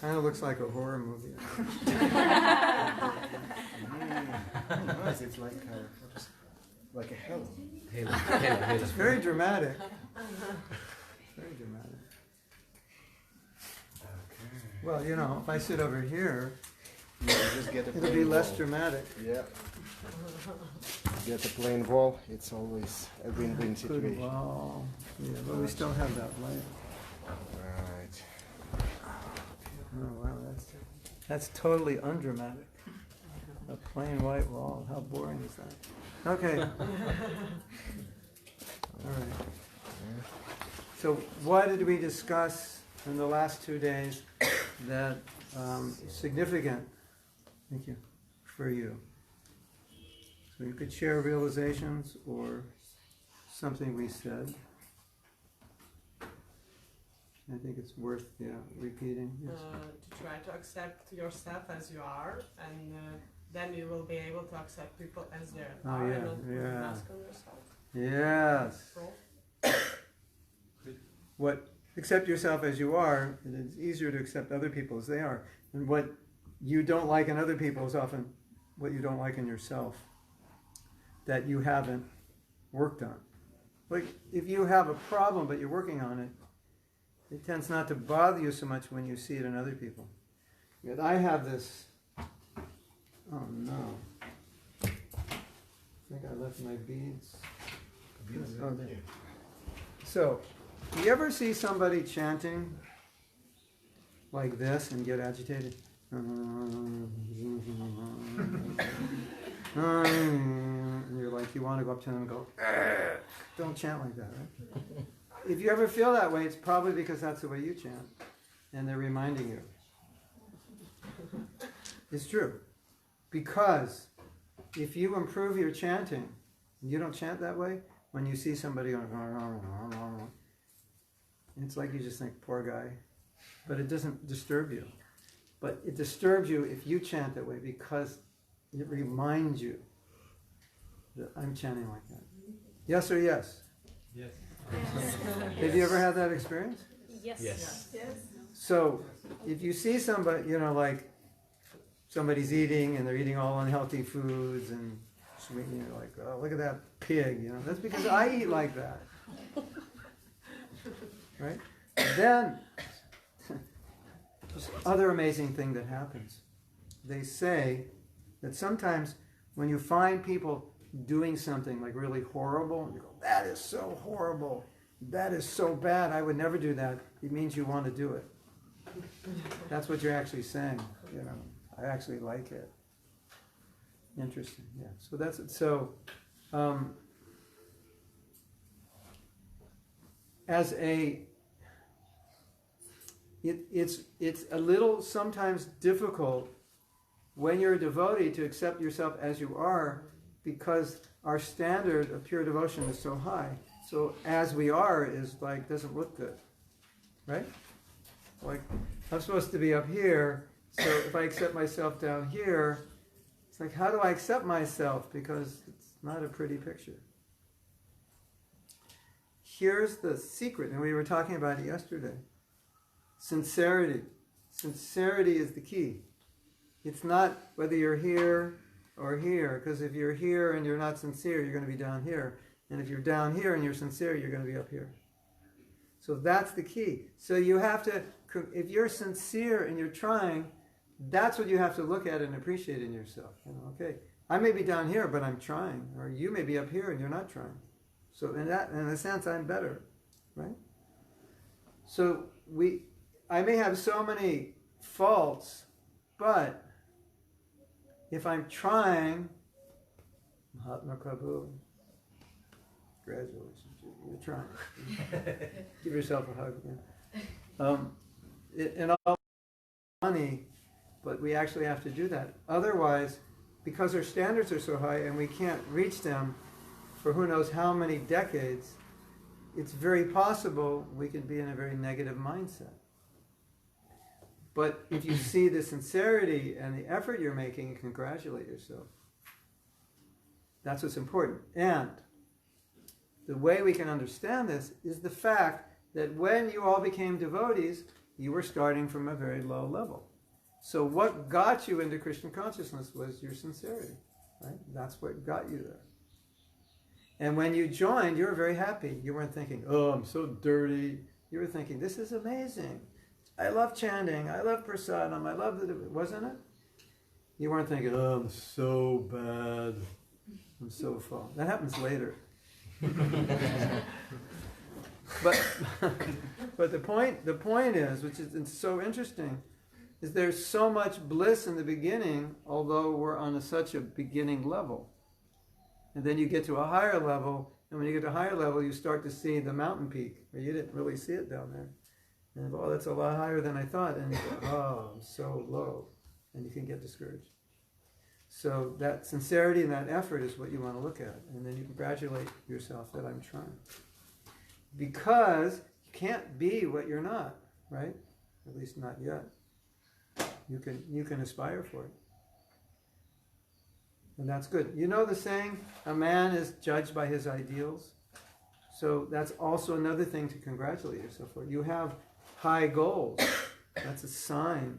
Kind of looks like a horror movie. Nice. It's like a hell. It's very dramatic. Very dramatic. Okay. Well, you know, if I sit over here, Yeah, just get a it'll plain be less wall. dramatic. Yeah. Get a plain wall. It's always a win-win Good situation. wall. Yeah, but we still have that light. Right. Oh wow, that's totally undramatic. A plain white wall. How boring is that? Okay. All right. So what did we discuss in the last 2 days that significant? Thank you. For you. So you could share realizations or something we said. I think it's worth repeating. Yes. To try to accept yourself as you are, and then you will be able to accept people as they are, and not put a mask on yourself. Yes. What accept yourself as you are, and it's easier to accept other people as they are. And what you don't like in other people is often what you don't like in yourself that you haven't worked on. Like if you have a problem but you're working on it, it tends not to bother you so much when you see it in other people. Yet I have this, oh no. I think I left my beads. Oh, there. So, do you ever see somebody chanting like this and get agitated? And you're like, you want to go up to them and go, don't chant like that, right? If you ever feel that way, it's probably because that's the way you chant. And they're reminding you. It's true. Because if you improve your chanting, you don't chant that way, when you see somebody going, it's like you just think, poor guy. But it doesn't disturb you. But it disturbs you if you chant that way because it reminds you that I'm chanting like that. Yes or yes? Yes. Have you ever had that experience? Yes. Yes. So, if you see somebody, you know, like somebody's eating and they're eating all unhealthy foods and you're like, oh, look at that pig, you know, that's because I eat like that. Right? Then, this other amazing thing that happens. They say that sometimes when you find people doing something like really horrible, you go, that is so horrible, that is so bad, I would never do that. It means you want to do it. That's what you're actually saying. You know, I actually like it. Interesting, yeah. So that's it. So, as a, it's a little sometimes difficult when you're a devotee to accept yourself as you are, because our standard of pure devotion is so high. So as we are is like, doesn't look good, right? Like, I'm supposed to be up here, so if I accept myself down here, it's like, how do I accept myself? Because it's not a pretty picture. Here's the secret, and we were talking about it yesterday. Sincerity. Sincerity is the key. It's not whether you're here or here, because if you're here and you're not sincere, you're going to be down here. And if you're down here and you're sincere, you're going to be up here. So that's the key. So you have to, if you're sincere and you're trying, that's what you have to look at and appreciate in yourself. You know, okay, I may be down here, but I'm trying. Or you may be up here and you're not trying. So in a sense, I'm better, right? So I may have so many faults, but if I'm trying, Mahatma Prabhu, congratulations, you're trying. Give yourself a hug again. And all money, but we actually have to do that. Otherwise, because our standards are so high and we can't reach them for who knows how many decades, it's very possible we can be in a very negative mindset. But if you see the sincerity and the effort you're making, you congratulate yourself. That's what's important. And the way we can understand this is the fact that when you all became devotees, you were starting from a very low level. So what got you into Krishna consciousness was your sincerity, right? That's what got you there. And when you joined, you were very happy. You weren't thinking, oh, I'm so dirty. You were thinking, this is amazing. I love chanting. I love prasadam. I love the... Wasn't it? You weren't thinking, oh, I'm so bad. I'm so full. That happens later. But the point is, which is so interesting, is there's so much bliss in the beginning, although we're on such a beginning level. And then you get to a higher level, and when you get to a higher level, you start to see the mountain peak, where you didn't really see it down there. And, oh, that's a lot higher than I thought. And you go, oh, I'm so low. And you can get discouraged. So that sincerity and that effort is what you want to look at. And then you congratulate yourself that I'm trying. Because you can't be what you're not, right? At least not yet. You can aspire for it. And that's good. You know the saying, a man is judged by his ideals? So that's also another thing to congratulate yourself for. You have high goals. That's a sign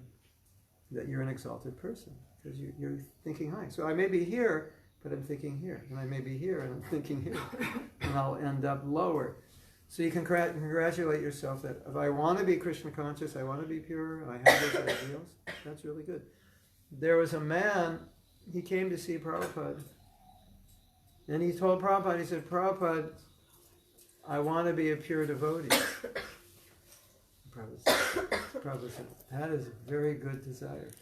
that you're an exalted person, because you're thinking high. So I may be here, but I'm thinking here. And I may be here, and I'm thinking here. And I'll end up lower. So you can congratulate yourself that if I want to be Krishna conscious, I want to be pure, I have those ideals, that's really good. There was a man, he came to see Prabhupada, and he told Prabhupada, he said, Prabhupada, I want to be a pure devotee. Prabhupada said, that is a very good desire.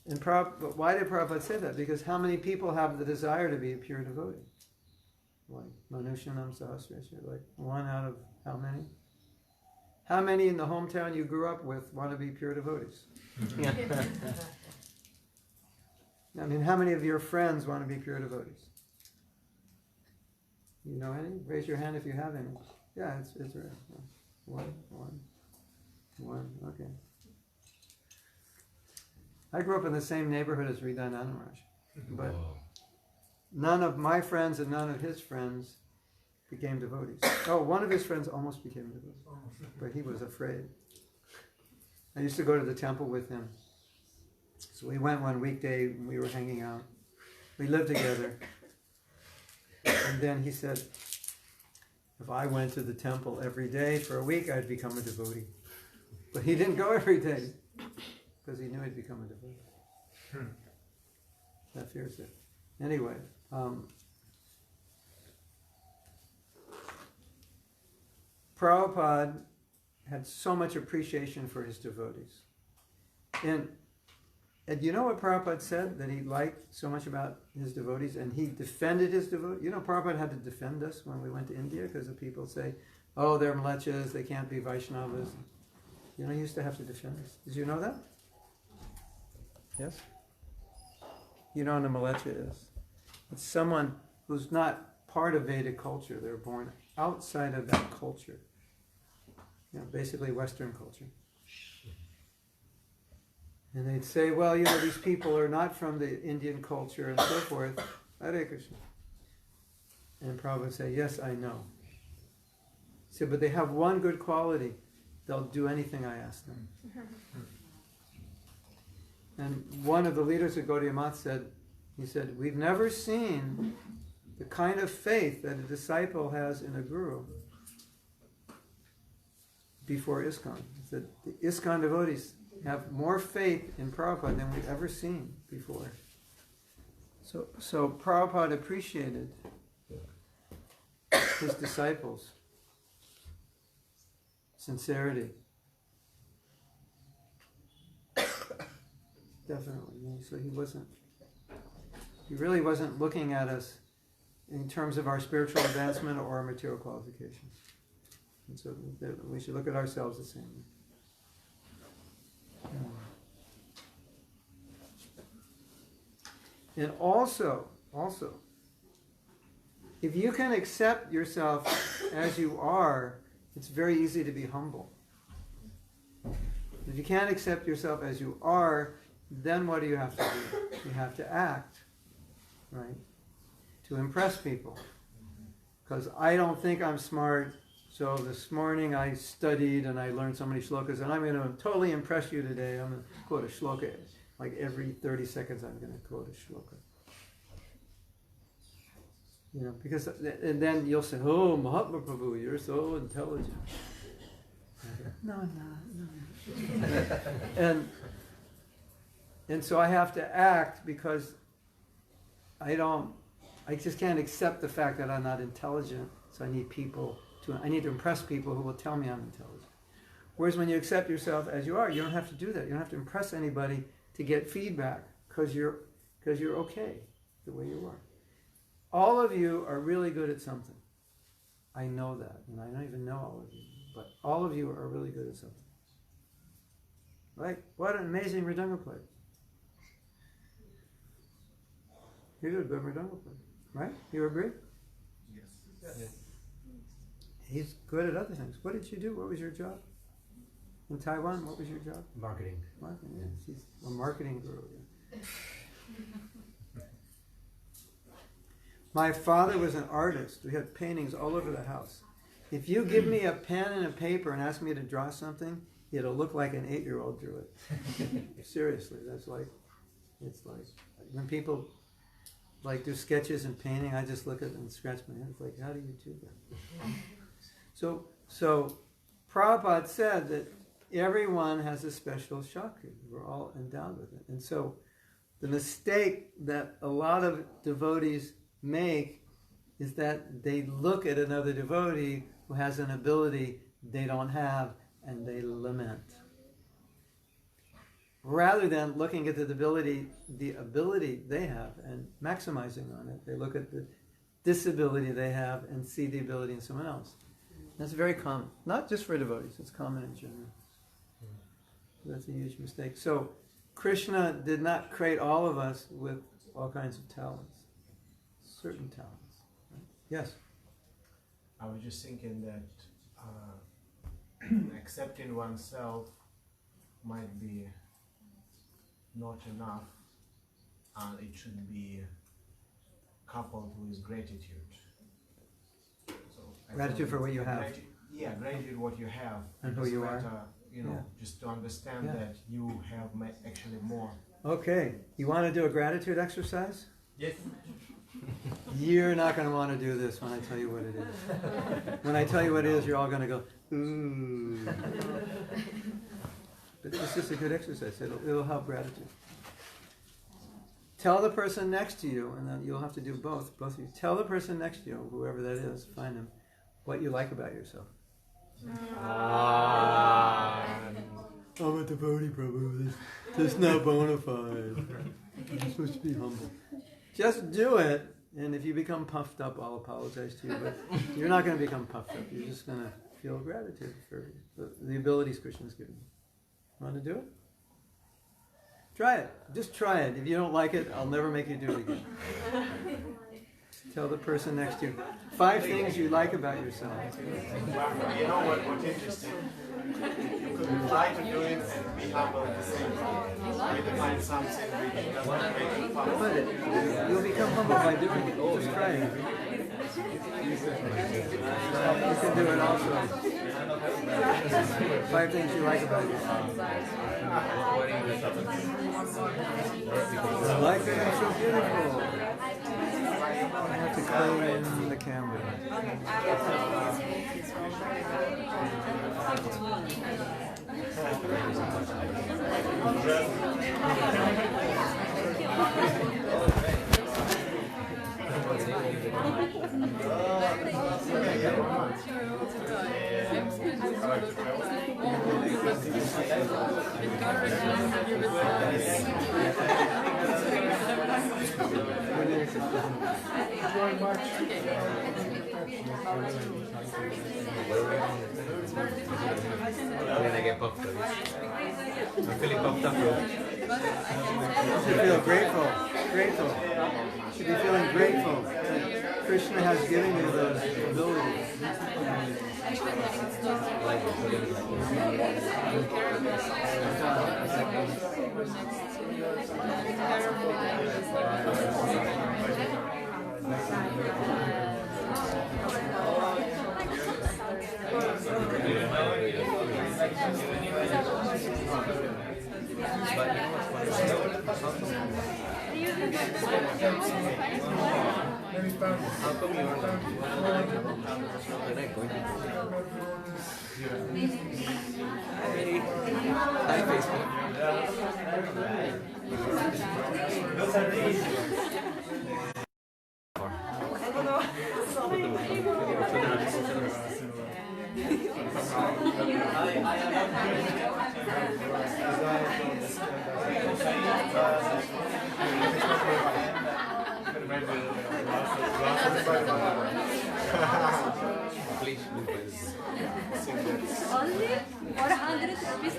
And but why did Prabhupada say that? Because how many people have the desire to be a pure devotee? Like Manushanam Sahasreshya, like one out of how many? How many in the hometown you grew up with want to be pure devotees? I mean, how many of your friends want to be pure devotees? You know any? Raise your hand if you have any. Yeah, it's rare. One, okay. I grew up in the same neighborhood as Hriday Maharaj, but none of my friends and none of his friends became devotees. Oh, one of his friends almost became a devotee, but he was afraid. I used to go to the temple with him. So we went one weekday, and we were hanging out. We lived together. And then he said, if I went to the temple every day for a week, I'd become a devotee. But he didn't go every day, because he knew he'd become a devotee. That fears it. Anyway, Prabhupada had so much appreciation for his devotees. And you know what Prabhupada said that he liked so much about his devotees? And he defended his devotees. You know, Prabhupada had to defend us when we went to India, because the people say, oh, they're mlechas, they can't be Vaishnavas. You know, he used to have to defend us. Did you know that? Yes? You know what a mlecha is? It's someone who's not part of Vedic culture. They're born outside of that culture. You know, basically Western culture. And they'd say, well, you know, these people are not from the Indian culture and so forth. Hare Krishna. And Prabhupada would say, yes, I know. He said, but they have one good quality. They'll do anything I ask them. And one of the leaders of Gaudiya Math said, he said, we've never seen the kind of faith that a disciple has in a guru before ISKCON. He said, the ISKCON devotees have more faith in Prabhupada than we've ever seen before. So Prabhupada appreciated his disciples' sincerity. Definitely. So he really wasn't looking at us in terms of our spiritual advancement or our material qualifications. And so we should look at ourselves the same way. And also, if you can accept yourself as you are, it's very easy to be humble. If you can't accept yourself as you are, then what do you have to do? You have to act, right? To impress people. Because I don't think I'm smart, So this morning I studied and I learned so many shlokas, and I'm going to totally impress you today. I'm going to quote a shloka. Like every 30 seconds I'm going to quote a shloka. You know, because, and then you'll say, oh, Mahatma Prabhu, you're so intelligent. No, I'm not. And so I have to act because I just can't accept the fact that I'm not intelligent. So I need to impress people who will tell me I'm intelligent. Whereas when you accept yourself as you are, you don't have to do that. You don't have to impress anybody to get feedback because you're okay the way you are. All of you are really good at something. I know that, and I don't even know all of you, but all of you are really good at something. Like, what an amazing mridanga player. You're a good mridanga player, right? You agree? Yes. He's good at other things. What did you do? What was your job? In Taiwan, what was your job? Marketing. Marketing, yes. He's a marketing guru. Yeah. My father was an artist. We had paintings all over the house. If you give me a pen and a paper and ask me to draw something, it'll look like an 8-year-old drew it. Seriously, it's like when people like do sketches and painting, I just look at it and scratch my head. It's like, how do you do that? So Prabhupada said that everyone has a special Shakti. We're all endowed with it. And so the mistake that a lot of devotees make is that they look at another devotee who has an ability they don't have and they lament. Rather than looking at the ability they have and maximizing on it, they look at the disability they have and see the ability in someone else. That's very common. Not just for devotees, it's common in general. That's a huge mistake. So Krishna did not create all of us with all kinds of talents. Certain talents. Right? Yes? I was just thinking that accepting oneself might be not enough, and it should be coupled with gratitude. So Gratitude for what you have. Gratitude what you have. And who you are. Just to understand that you have actually more. Okay, you want to do a gratitude exercise? Yes. You're not going to want to do this when I tell you what it is. When I tell you what it is, you're all going to go, ooh. But this is a good exercise. It'll help gratitude. Tell the person next to you, and then you'll have to do both of you. Tell the person next to you, whoever that is, find them, what you like about yourself. I'm a devotee, Prabhu. That's not bona fide. You're supposed to be humble. Just do it, and if you become puffed up, I'll apologize to you, but you're not going to become puffed up. You're just going to feel gratitude for the abilities Krishna's given you. Want to do it? Try it. Just try it. If you don't like it, I'll never make you do it again. Tell the person next to you 5 things you like about yourself. You know what's interesting? You could try to do it and be humble at the same time. Maybe find something which doesn't make you humble. But you'll become humble by doing it. Just try it. You can do it also. 5 things you like about yourself. I like that I'm so beautiful. I have to clean the camera. I'm feeling pumped up, bro. You should feel grateful. Grateful. You should be feeling grateful that Krishna has given you those abilities. How come you are not? When I going Hi, Facebook. Please, Only 400 rupees.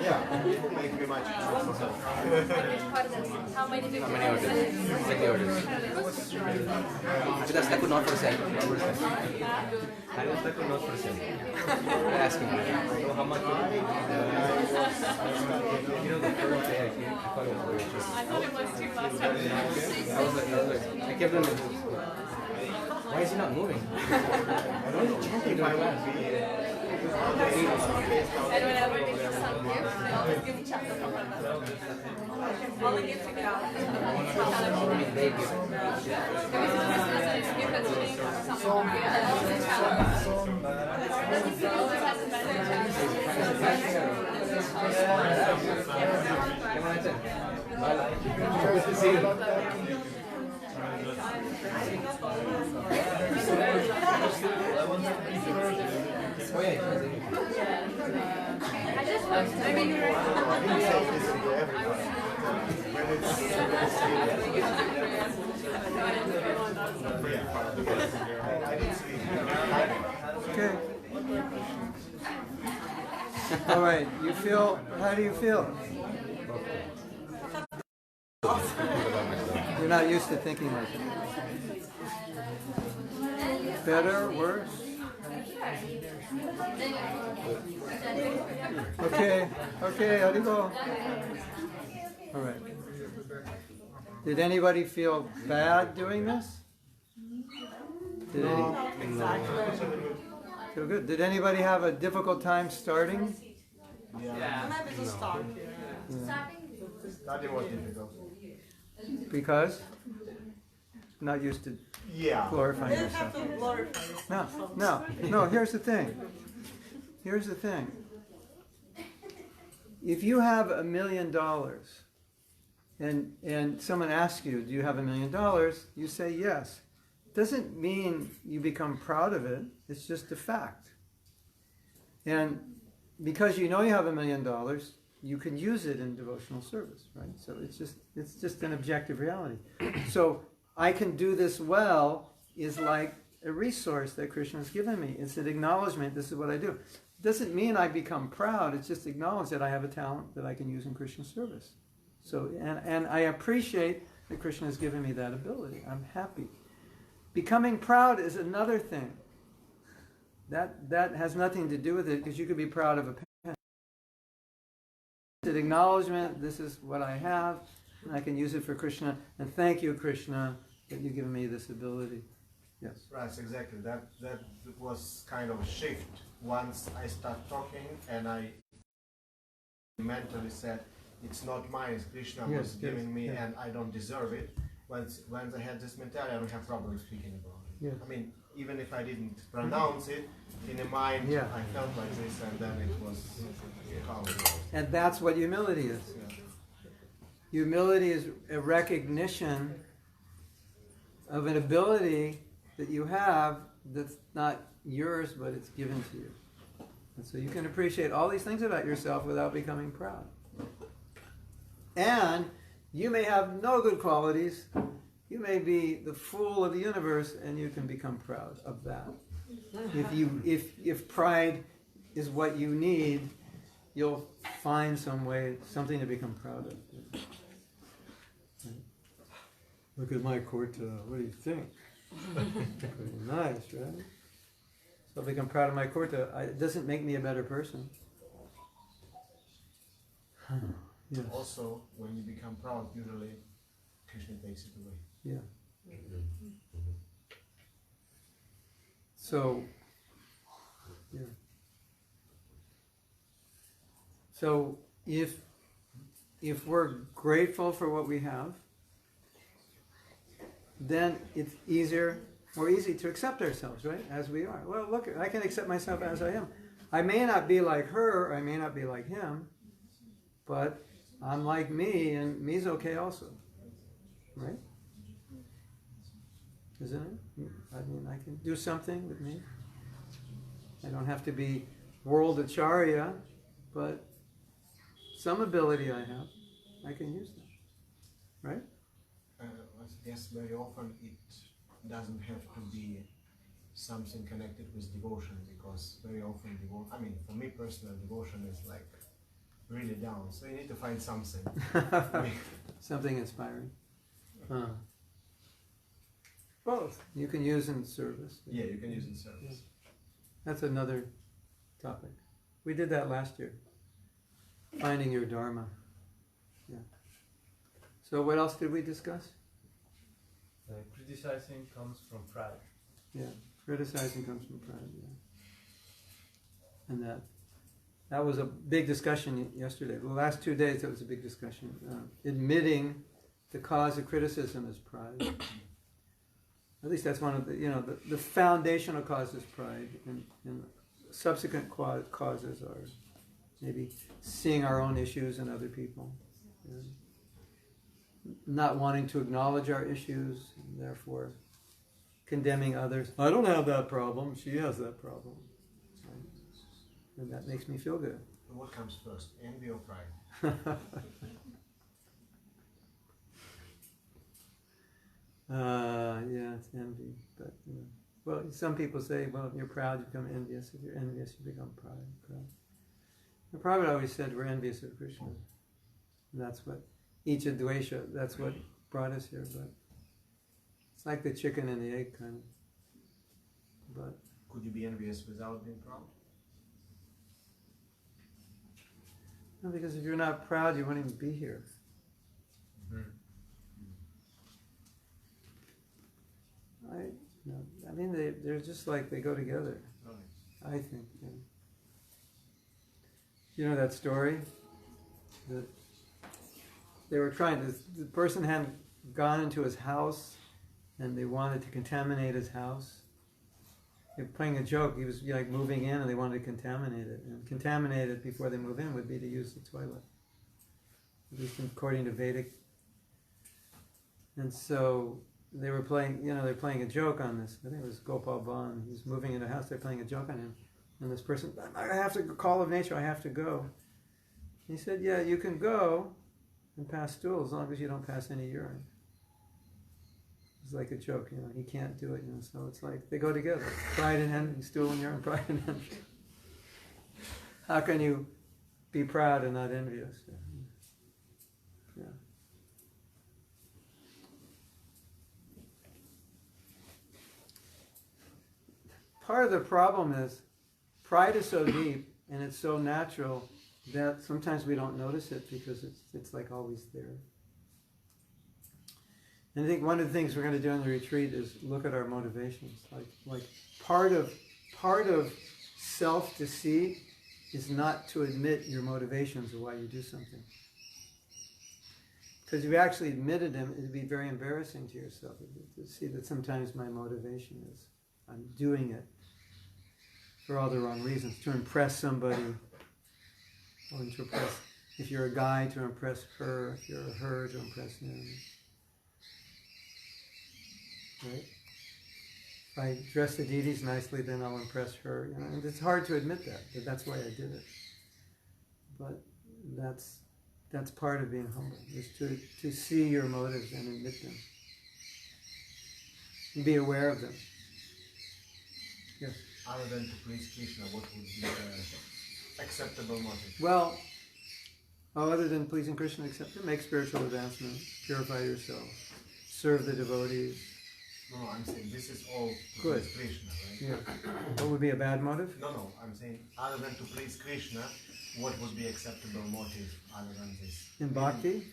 Yeah, people make me much. How many people? How many orders? Exactly orders. Because taco not for sale. I was taco not for sale. I asked him. So how much? You know the first day I came, I thought it was very cheap. I thought it was too last time. I kept on. Why is he not moving? I don't know. Chanting during class. And whenever they give some gift, they always give each other. All the gifts you get out. They give. See you. Oh yeah. I just want maybe you're Okay. All right. You feel? How do you feel? You're not used to thinking like that. Better, worse? Okay. Okay. Arigo. All right. Did anybody feel bad doing this? Did any? Feel good. Did anybody have a difficult time starting? Maybe to start. Starting was difficult. Because? Not used to glorifying You don't have yourself. to glorify yourself. No, here's the thing. Here's the thing. If you have $1 million and someone asks you, do you have $1 million? You say yes. Doesn't mean you become proud of it. It's just a fact. And because you know you have $1 million, you can use it in devotional service, right? So it's just an objective reality. So I can do this well is like a resource that Krishna has given me. It's an acknowledgement, this is what I do. It doesn't mean I become proud, it's just acknowledge that I have a talent that I can use in Krishna service. So, and I appreciate that Krishna has given me that ability. I'm happy. Becoming proud is another thing. That has nothing to do with it, because you could be proud of a pen. It's an acknowledgement, this is what I have, and I can use it for Krishna, and thank you, Krishna, that you've given me this ability. Yes. Right, exactly. That was kind of a shift. Once I start talking and I mentally said, it's not mine, it's Krishna was giving me and I don't deserve it. Once I had this mentality, I don't have problem speaking about it. Yes. I mean, even if I didn't pronounce it, in the mind I felt like this and then it was calm. And that's what humility is. Yeah. Humility is a recognition of an ability that you have that's not yours, but it's given to you. And so you can appreciate all these things about yourself without becoming proud. And you may have no good qualities. You may be the fool of the universe, and you can become proud of that. If pride is what you need, you'll find some way, something to become proud of. Look at my kurta. What do you think? Pretty nice, right? So if I become proud of my kurta, it doesn't make me a better person. Yes. Also, when you become proud, usually Krishna takes it away. Yeah. So Yeah. So if we're grateful for what we have, then it's more easy to accept ourselves, right? As we are. Well, look, I can accept myself as I am. I may not be like her, I may not be like him, but I'm like me, and me's okay also. Right? Isn't it? I mean, I can do something with me. I don't have to be world acharya, but some ability I have, I can use that. Right? Yes, very often it doesn't have to be something connected with devotion, because very often for me personal, devotion is like really down, so you need to find something. Something inspiring. Both. You can use in service. Yeah, you can use in service. Yeah. That's another topic. We did that last year. Finding your Dharma. Yeah. So what else did we discuss? Criticizing comes from pride. Yeah, criticizing comes from pride, yeah. And that was a big discussion yesterday. The last 2 days, that was a big discussion. Admitting the cause of criticism is pride. At least that's one of the foundational causes is pride, and subsequent causes are maybe seeing our own issues in other people, not wanting to acknowledge our issues, and therefore condemning others. I don't have that problem, she has that problem. And that makes me feel good. What comes first, envy or pride? Yeah, it's envy. But well, some people say, well, if you're proud, you become envious. If you're envious, you become proud. The Prabhupada always said we're envious of Krishna. And that's what Icha Dvesha, that's what brought us here. But it's like the chicken and the egg kind of. But could you be envious without being proud? No, because if you're not proud, you wouldn't even be here. I mean, they're just like, they go together. I think. Yeah. You know that story? That they were the person hadn't gone into his house, and they wanted to contaminate his house. They were playing a joke. He was like moving in, and they wanted to contaminate it. And contaminate it before they move in would be to use the toilet, at least according to Vedic. And so they were playing, they're playing a joke on this. I think it was Gopal Bhan. He's moving into a house, they're playing a joke on him. And this person, I have to, call of nature, I have to go. He said, yeah, you can go and pass stool as long as you don't pass any urine. It's like a joke, he can't do it, so it's like, they go together. Pride and envy, stool and urine, pride and envy. How can you be proud and not envious? Yeah. Part of the problem is pride is so deep and it's so natural that sometimes we don't notice it because it's like always there. And I think one of the things we're going to do in the retreat is look at our motivations. Like part of self-deceit is not to admit your motivations of why you do something. Because if you actually admitted them, it would be very embarrassing to yourself to see that sometimes my motivation is I'm doing it for all the wrong reasons, to impress somebody, or to impress, if you're a guy, to impress her, if you're a her, to impress him. Right? If I dress the deities nicely, then I'll impress her. And it's hard to admit that that's why I did it. But that's part of being humble, is to see your motives and admit them. And be aware of them. Yes? Other than to please Krishna, what would be the acceptable motive? Well, other than pleasing Krishna, make spiritual advancement, purify yourself, serve the devotees. No, I'm saying this is all to Good. please Krishna, right? Yeah. What would be a bad motive? No, I'm saying other than to please Krishna, what would be acceptable motive other than this? In bhakti?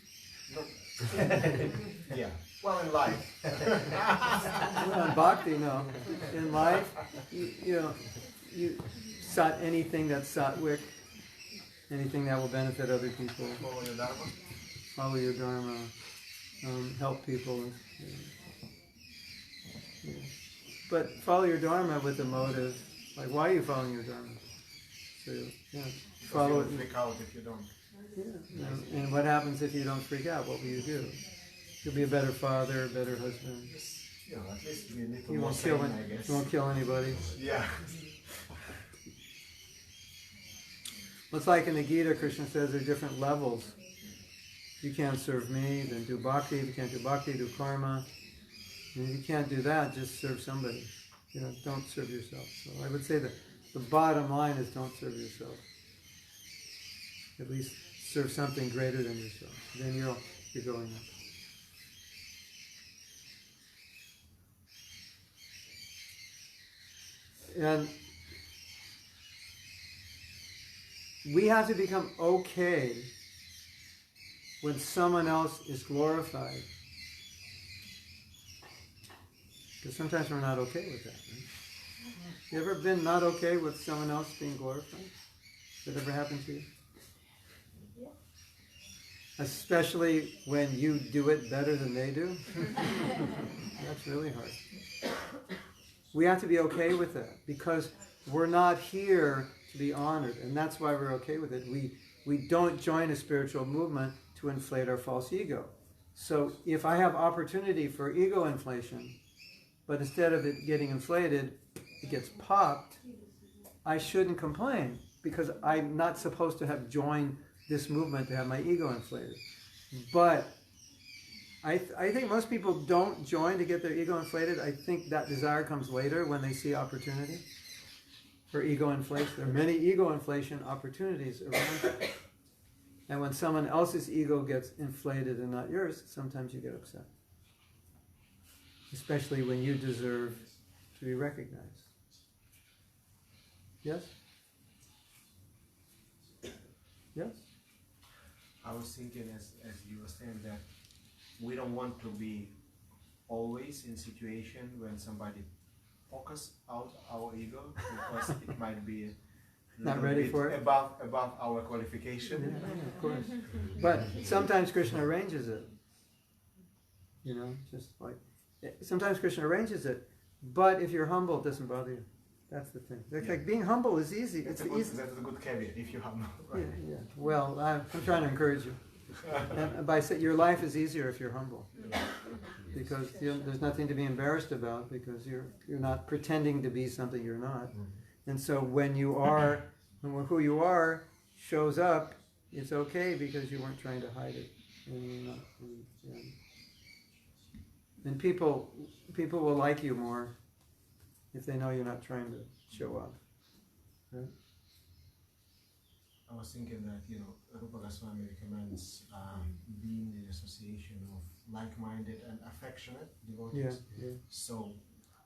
No. Yeah. Well, in life. Well, in bhakti, no. In life, anything that's sattvic, anything that will benefit other people. Follow your dharma. Follow your dharma. Help people. Yeah. But follow your dharma with a motive. Like, why are you following your dharma? So, yeah, follow it. Freak out if you don't. Yeah. And what happens if you don't freak out? What will you do? You'll be a better father, a better husband. At least be a little You more won't kill. sane, I guess. You won't kill anybody. Yeah. Well, it's like in the Gita, Krishna says there are different levels. You can't serve me, then do bhakti. If you can't do bhakti, do karma. And if you can't do that, just serve somebody. Don't serve yourself. So I would say that the bottom line is don't serve yourself. At least serve something greater than yourself. Then you're going up. And we have to become okay when someone else is glorified. Because sometimes we're not okay with that. Right? You ever been not okay with someone else being glorified? Did that ever happen to you? Yeah. Especially when you do it better than they do? That's really hard. We have to be okay with that because we're not here to be honored, and that's why we're okay with it. We don't join a spiritual movement to inflate our false ego. So if I have opportunity for ego inflation, but instead of it getting inflated, it gets popped, I shouldn't complain because I'm not supposed to have joined this movement to have my ego inflated. But I think most people don't join to get their ego inflated. I think that desire comes later when they see opportunity for ego inflation. There are many ego inflation opportunities around. And when someone else's ego gets inflated and not yours, sometimes you get upset. Especially when you deserve to be recognized. Yes? Yes? I was thinking as you were saying that we don't want to be always in situation when somebody focus out our ego because it might be not ready for it above our qualification. Yeah, of course. But sometimes Krishna arranges it. Just like sometimes Krishna arranges it. But if you're humble, it doesn't bother you. That's the thing. Like being humble is easy. That's a good caveat if you're humble. Right? Yeah. Well, I'm trying to encourage you. And by saying your life is easier if you're humble, because there's nothing to be embarrassed about because you're not pretending to be something you're not. And so when who you are shows up, it's okay because you weren't trying to hide it. And people will like you more if they know you're not trying to show off. Right? I was thinking that, Rupa Goswami recommends being in association of like-minded and affectionate devotees. Yeah. So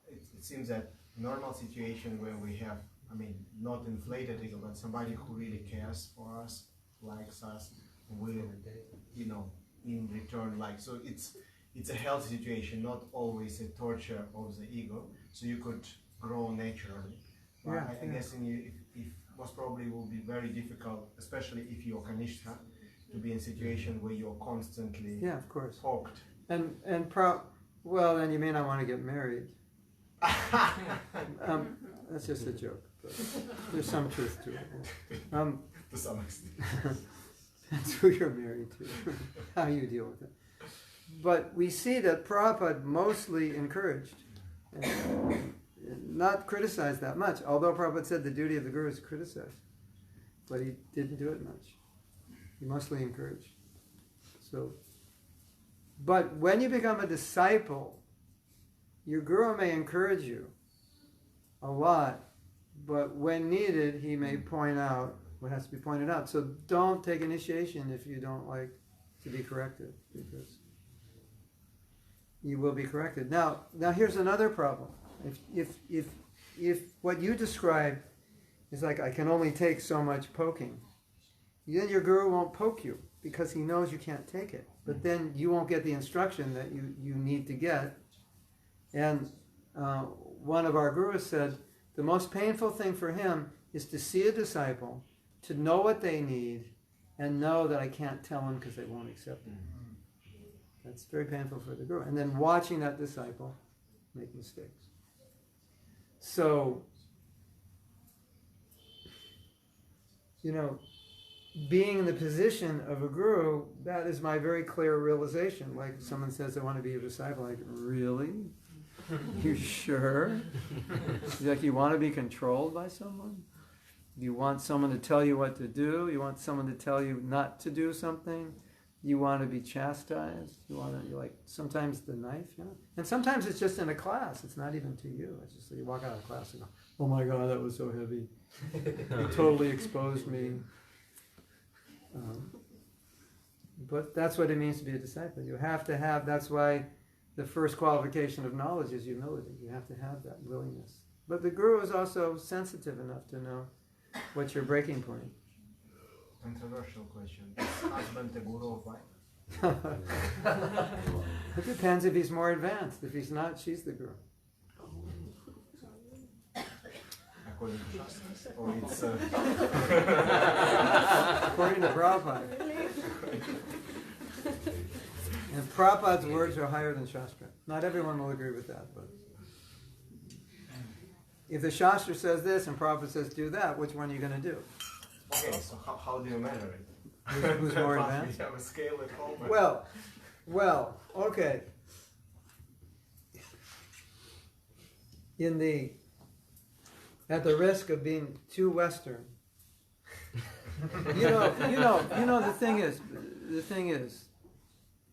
it seems that normal situation where we have, not inflated ego, but somebody who really cares for us, likes us, will, in return like. So it's a healthy situation, not always a torture of the ego. So you could grow naturally. Yeah, I guess if most probably will be very difficult, especially if you're Kanishta, to be in a situation where you're constantly of course. poked. And then you may not want to get married. That's just a joke. But there's some truth to it. To some extent. That's who you're married to, how you deal with it. But we see that Prabhupada mostly encouraged, and not criticized that much, although Prabhupada said the duty of the Guru is to criticize. But he didn't do it much. He mostly encouraged. But when you become a disciple, your Guru may encourage you a lot, but when needed, he may point out what has to be pointed out. So don't take initiation if you don't like to be corrected, because you will be corrected. Now here's another problem. If what you describe is like, I can only take so much poking, then your Guru won't poke you because he knows you can't take it. But then you won't get the instruction that you need to get. And one of our Gurus said the most painful thing for him is to see a disciple, to know what they need, and know that I can't tell them because they won't accept it. That's very painful for the guru. And then watching that disciple make mistakes. So, being in the position of a guru, that is my very clear realization. Like someone says, I want to be a disciple. Like, really? You sure? Like, you want to be controlled by someone? You want someone to tell you what to do? You want someone to tell you not to do something? You want to be chastised? You like, sometimes the knife, And sometimes it's just in a class. It's not even to you. It's just that you walk out of class and go, oh my God, that was so heavy. It totally exposed me. But that's what it means to be a disciple. You have to have, that's why the first qualification of knowledge is humility. You have to have that willingness. But the guru is also sensitive enough to know what's your breaking point. Controversial question. Is husband the guru of wife? It depends if he's more advanced. If he's not, she's the guru. According to Shastras? Or it's... According to Prabhupada. And Prabhupada's words are higher than Shastra. Not everyone will agree with that, but if the Shastra says this and Prabhupada says do that, which one are you going to do? Okay, so how do you measure it? Who's more advanced? We have a scale at home. Well, okay. At the risk of being too Western, the thing is,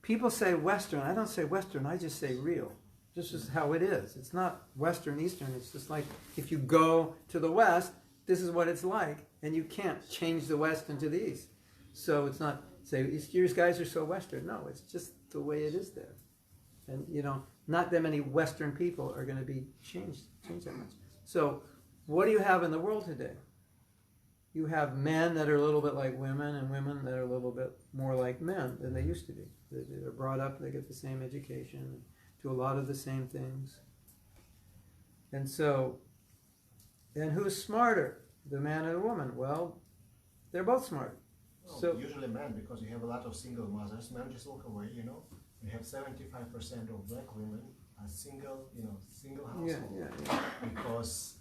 people say Western. I don't say Western. I just say real. This is how it is. It's not Western, Eastern. It's just like if you go to the West, this is what it's like, and you can't change the West into the East. So it's not say you guys are so Western. No, it's just the way it is there, and not that many Western people are going to be changed that much. So what do you have in the world today? You have men that are a little bit like women, and women that are a little bit more like men than they used to be. They're brought up, they get the same education, do a lot of the same things. And who's smarter, the man or the woman? Well, they're both smart. Well, So usually men, because you have a lot of single mothers. Men just walk away, You have 75% of black women are single household. yeah. Because,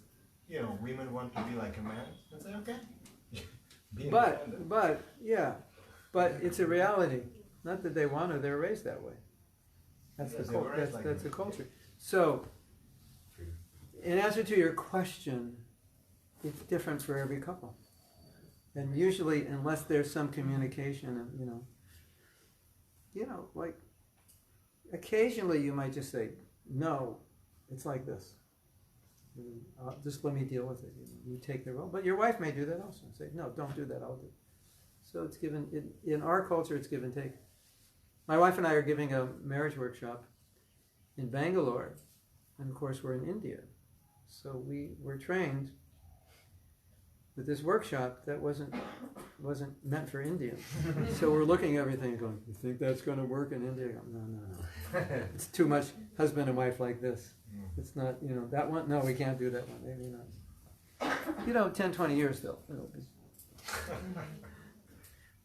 women want to be like a man and say, okay. Be But independent. but it's a reality. Not that they want to; they're raised that way. That's Yes, the they were raised like that's that. the culture. So, in answer to your question, it's different for every couple, and usually, unless there's some communication, and like occasionally you might just say, "No, it's like this. Just let me deal with it. You take the role." But your wife may do that also. Say, "No, don't do that. I'll do it." So it's given in our culture. It's give and take. My wife and I are giving a marriage workshop in Bangalore, and of course we're in India. So we were trained with this workshop that wasn't meant for Indians. So we're looking at everything and going, "You think that's going to work in India?" I go, No. It's too much husband and wife like this. It's not, that one. No, we can't do that one. Maybe not. 10, 20 years though. It'll be.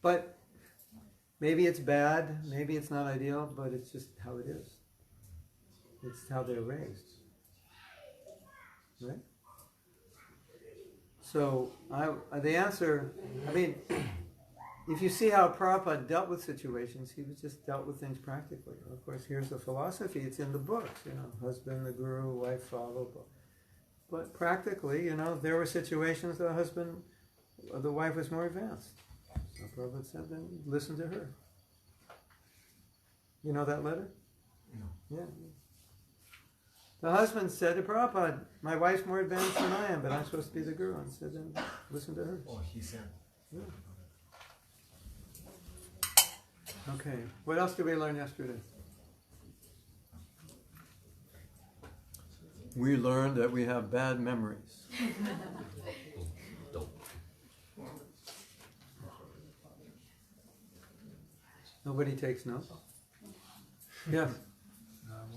But maybe it's bad, maybe it's not ideal, but it's just how it is. It's how they're raised. Right? So the answer, if you see how Prabhupada dealt with situations, he just dealt with things practically. Of course, here's the philosophy, it's in the books, husband, the guru, wife, follow. But practically, there were situations the wife was more advanced. So Prabhupada said, then listen to her. You know that letter? No. Yeah. The husband said to Prabhupada, my wife's more advanced than I am, but I'm supposed to be the guru. And said, then listen to her. Oh, he said. Yeah. Okay. What else did we learn yesterday? We learned that we have bad memories. Nobody takes notes? Yes.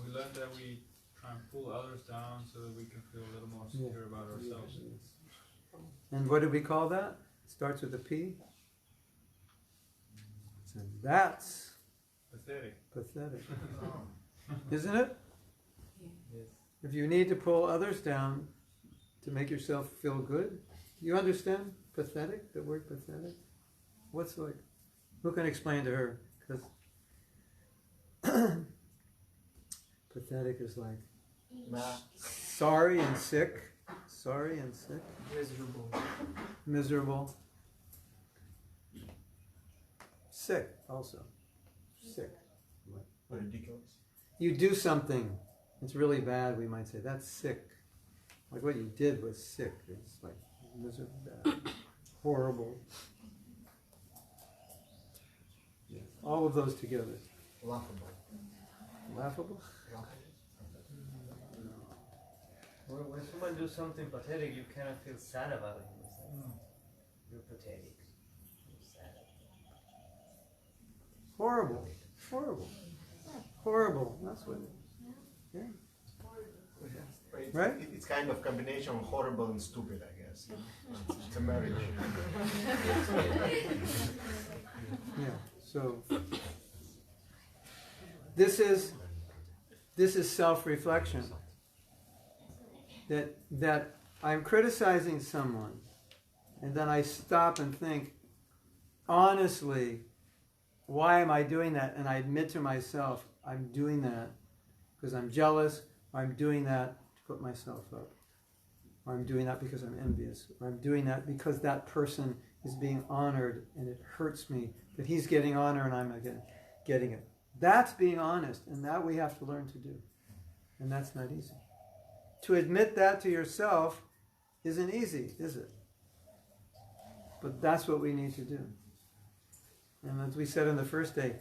We learned that we try and pull others down so that we can feel a little more secure about ourselves. Yes. And what do we call that? It starts with a P. So that's pathetic. Isn't it? Yes. If you need to pull others down to make yourself feel good, you understand pathetic, the word pathetic? What's like, who can explain to her? Because pathetic is like sorry and sick. Sorry and sick. Miserable. Sick also. Sick. Ridiculous. You do something, it's really bad, we might say, that's sick. Like what you did was sick. It's like miserable, bad, horrible. Yeah. All of those together. Laughable. Laughable? When someone does something pathetic, you kind of feel sad about it. It's like, you're pathetic. You're sad. Horrible. Horrible. Horrible. That's what it is. Yeah. Right? It's kind of combination of horrible and stupid, I guess. It's a marriage. Yeah. So this is self-reflection. That I'm criticizing someone, and then I stop and think, honestly, why am I doing that? And I admit to myself, I'm doing that because I'm jealous, or I'm doing that to put myself up, or I'm doing that because I'm envious, or I'm doing that because that person is being honored and it hurts me that he's getting honor and I'm not getting it. That's being honest, and that we have to learn to do. And that's not easy. To admit that to yourself isn't easy, is it? But that's what we need to do. And as we said on the first day,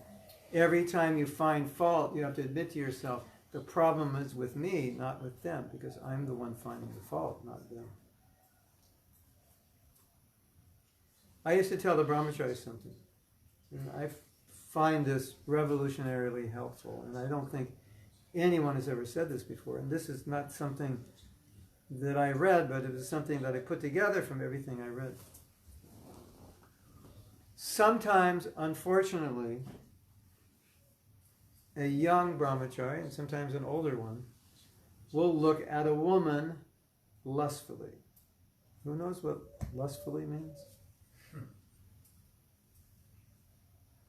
every time you find fault, you have to admit to yourself, the problem is with me, not with them, because I'm the one finding the fault, not them. I used to tell the brahmacharis something. And I find this revolutionarily helpful, and I don't think anyone has ever said this before. And this is not something that I read, but it was something that I put together from everything I read. Sometimes, unfortunately, a young brahmachari, and sometimes an older one, will look at a woman lustfully. Who knows what lustfully means?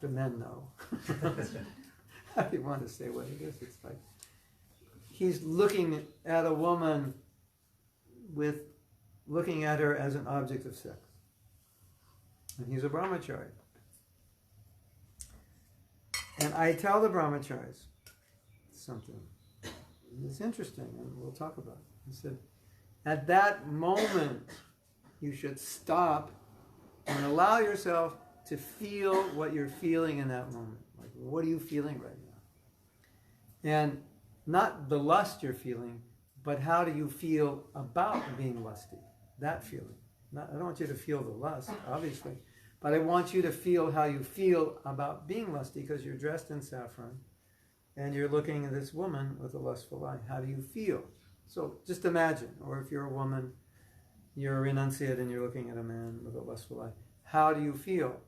The men know. I don't want to say what it is. It's like he's looking at a woman with looking at her as an object of sex. And he's a brahmachari. And I tell the brahmacharis something. It's interesting, and we'll talk about it. I said, at that moment, you should stop and allow yourself to feel what you're feeling in that moment. Like, what are you feeling right now? And not the lust you're feeling, but how do you feel about being lusty? That feeling. I don't want you to feel the lust, obviously, but I want you to feel how you feel about being lusty because you're dressed in saffron and you're looking at this woman with a lustful eye. How do you feel? So just imagine, or if you're a woman, you're a renunciate and you're looking at a man with a lustful eye. How do you feel?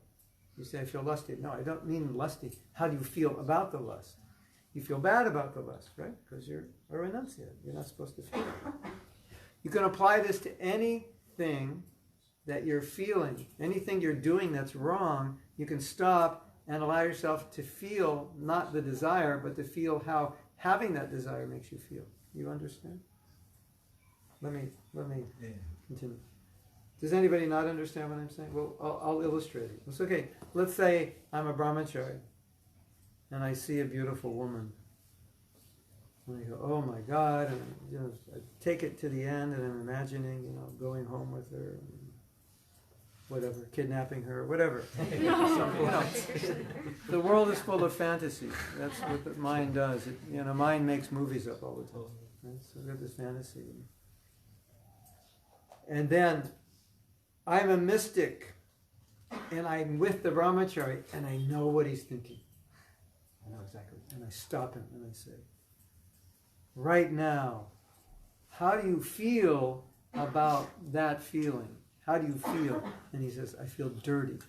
You say, I feel lusty. No, I don't mean lusty. How do you feel about the lust? You feel bad about the lust, right? Because you're a renunciate. You're not supposed to feel it. You can apply this to anything that you're feeling. Anything you're doing that's wrong, you can stop and allow yourself to feel not the desire, but to feel how having that desire makes you feel. You understand? Let me continue. Does anybody not understand what I'm saying? Well, I'll illustrate it. It's okay. Let's say I'm a brahmachari and I see a beautiful woman. And I go, oh my God, and I take it to the end and I'm imagining, going home with her, whatever, kidnapping her, whatever. The world is full of fantasies. That's what the mind does. Mind makes movies up all the time. Right? So we have this fantasy. And then I'm a mystic, and I'm with the brahmachari, and I know what he's thinking. I know exactly. And I stop him and I say, right now, how do you feel about that feeling? How do you feel? And he says, I feel dirty.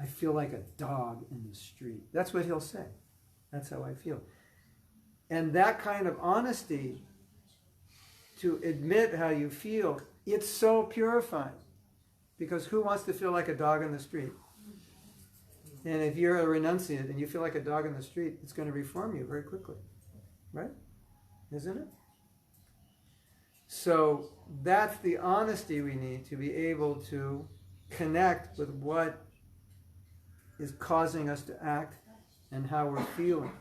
I feel like a dog in the street. That's what he'll say. That's how I feel. And that kind of honesty to admit how you feel, it's so purifying. Because who wants to feel like a dog in the street? And if you're a renunciate and you feel like a dog in the street, it's going to reform you very quickly. Right? Isn't it? So that's the honesty we need to be able to connect with what is causing us to act and how we're feeling.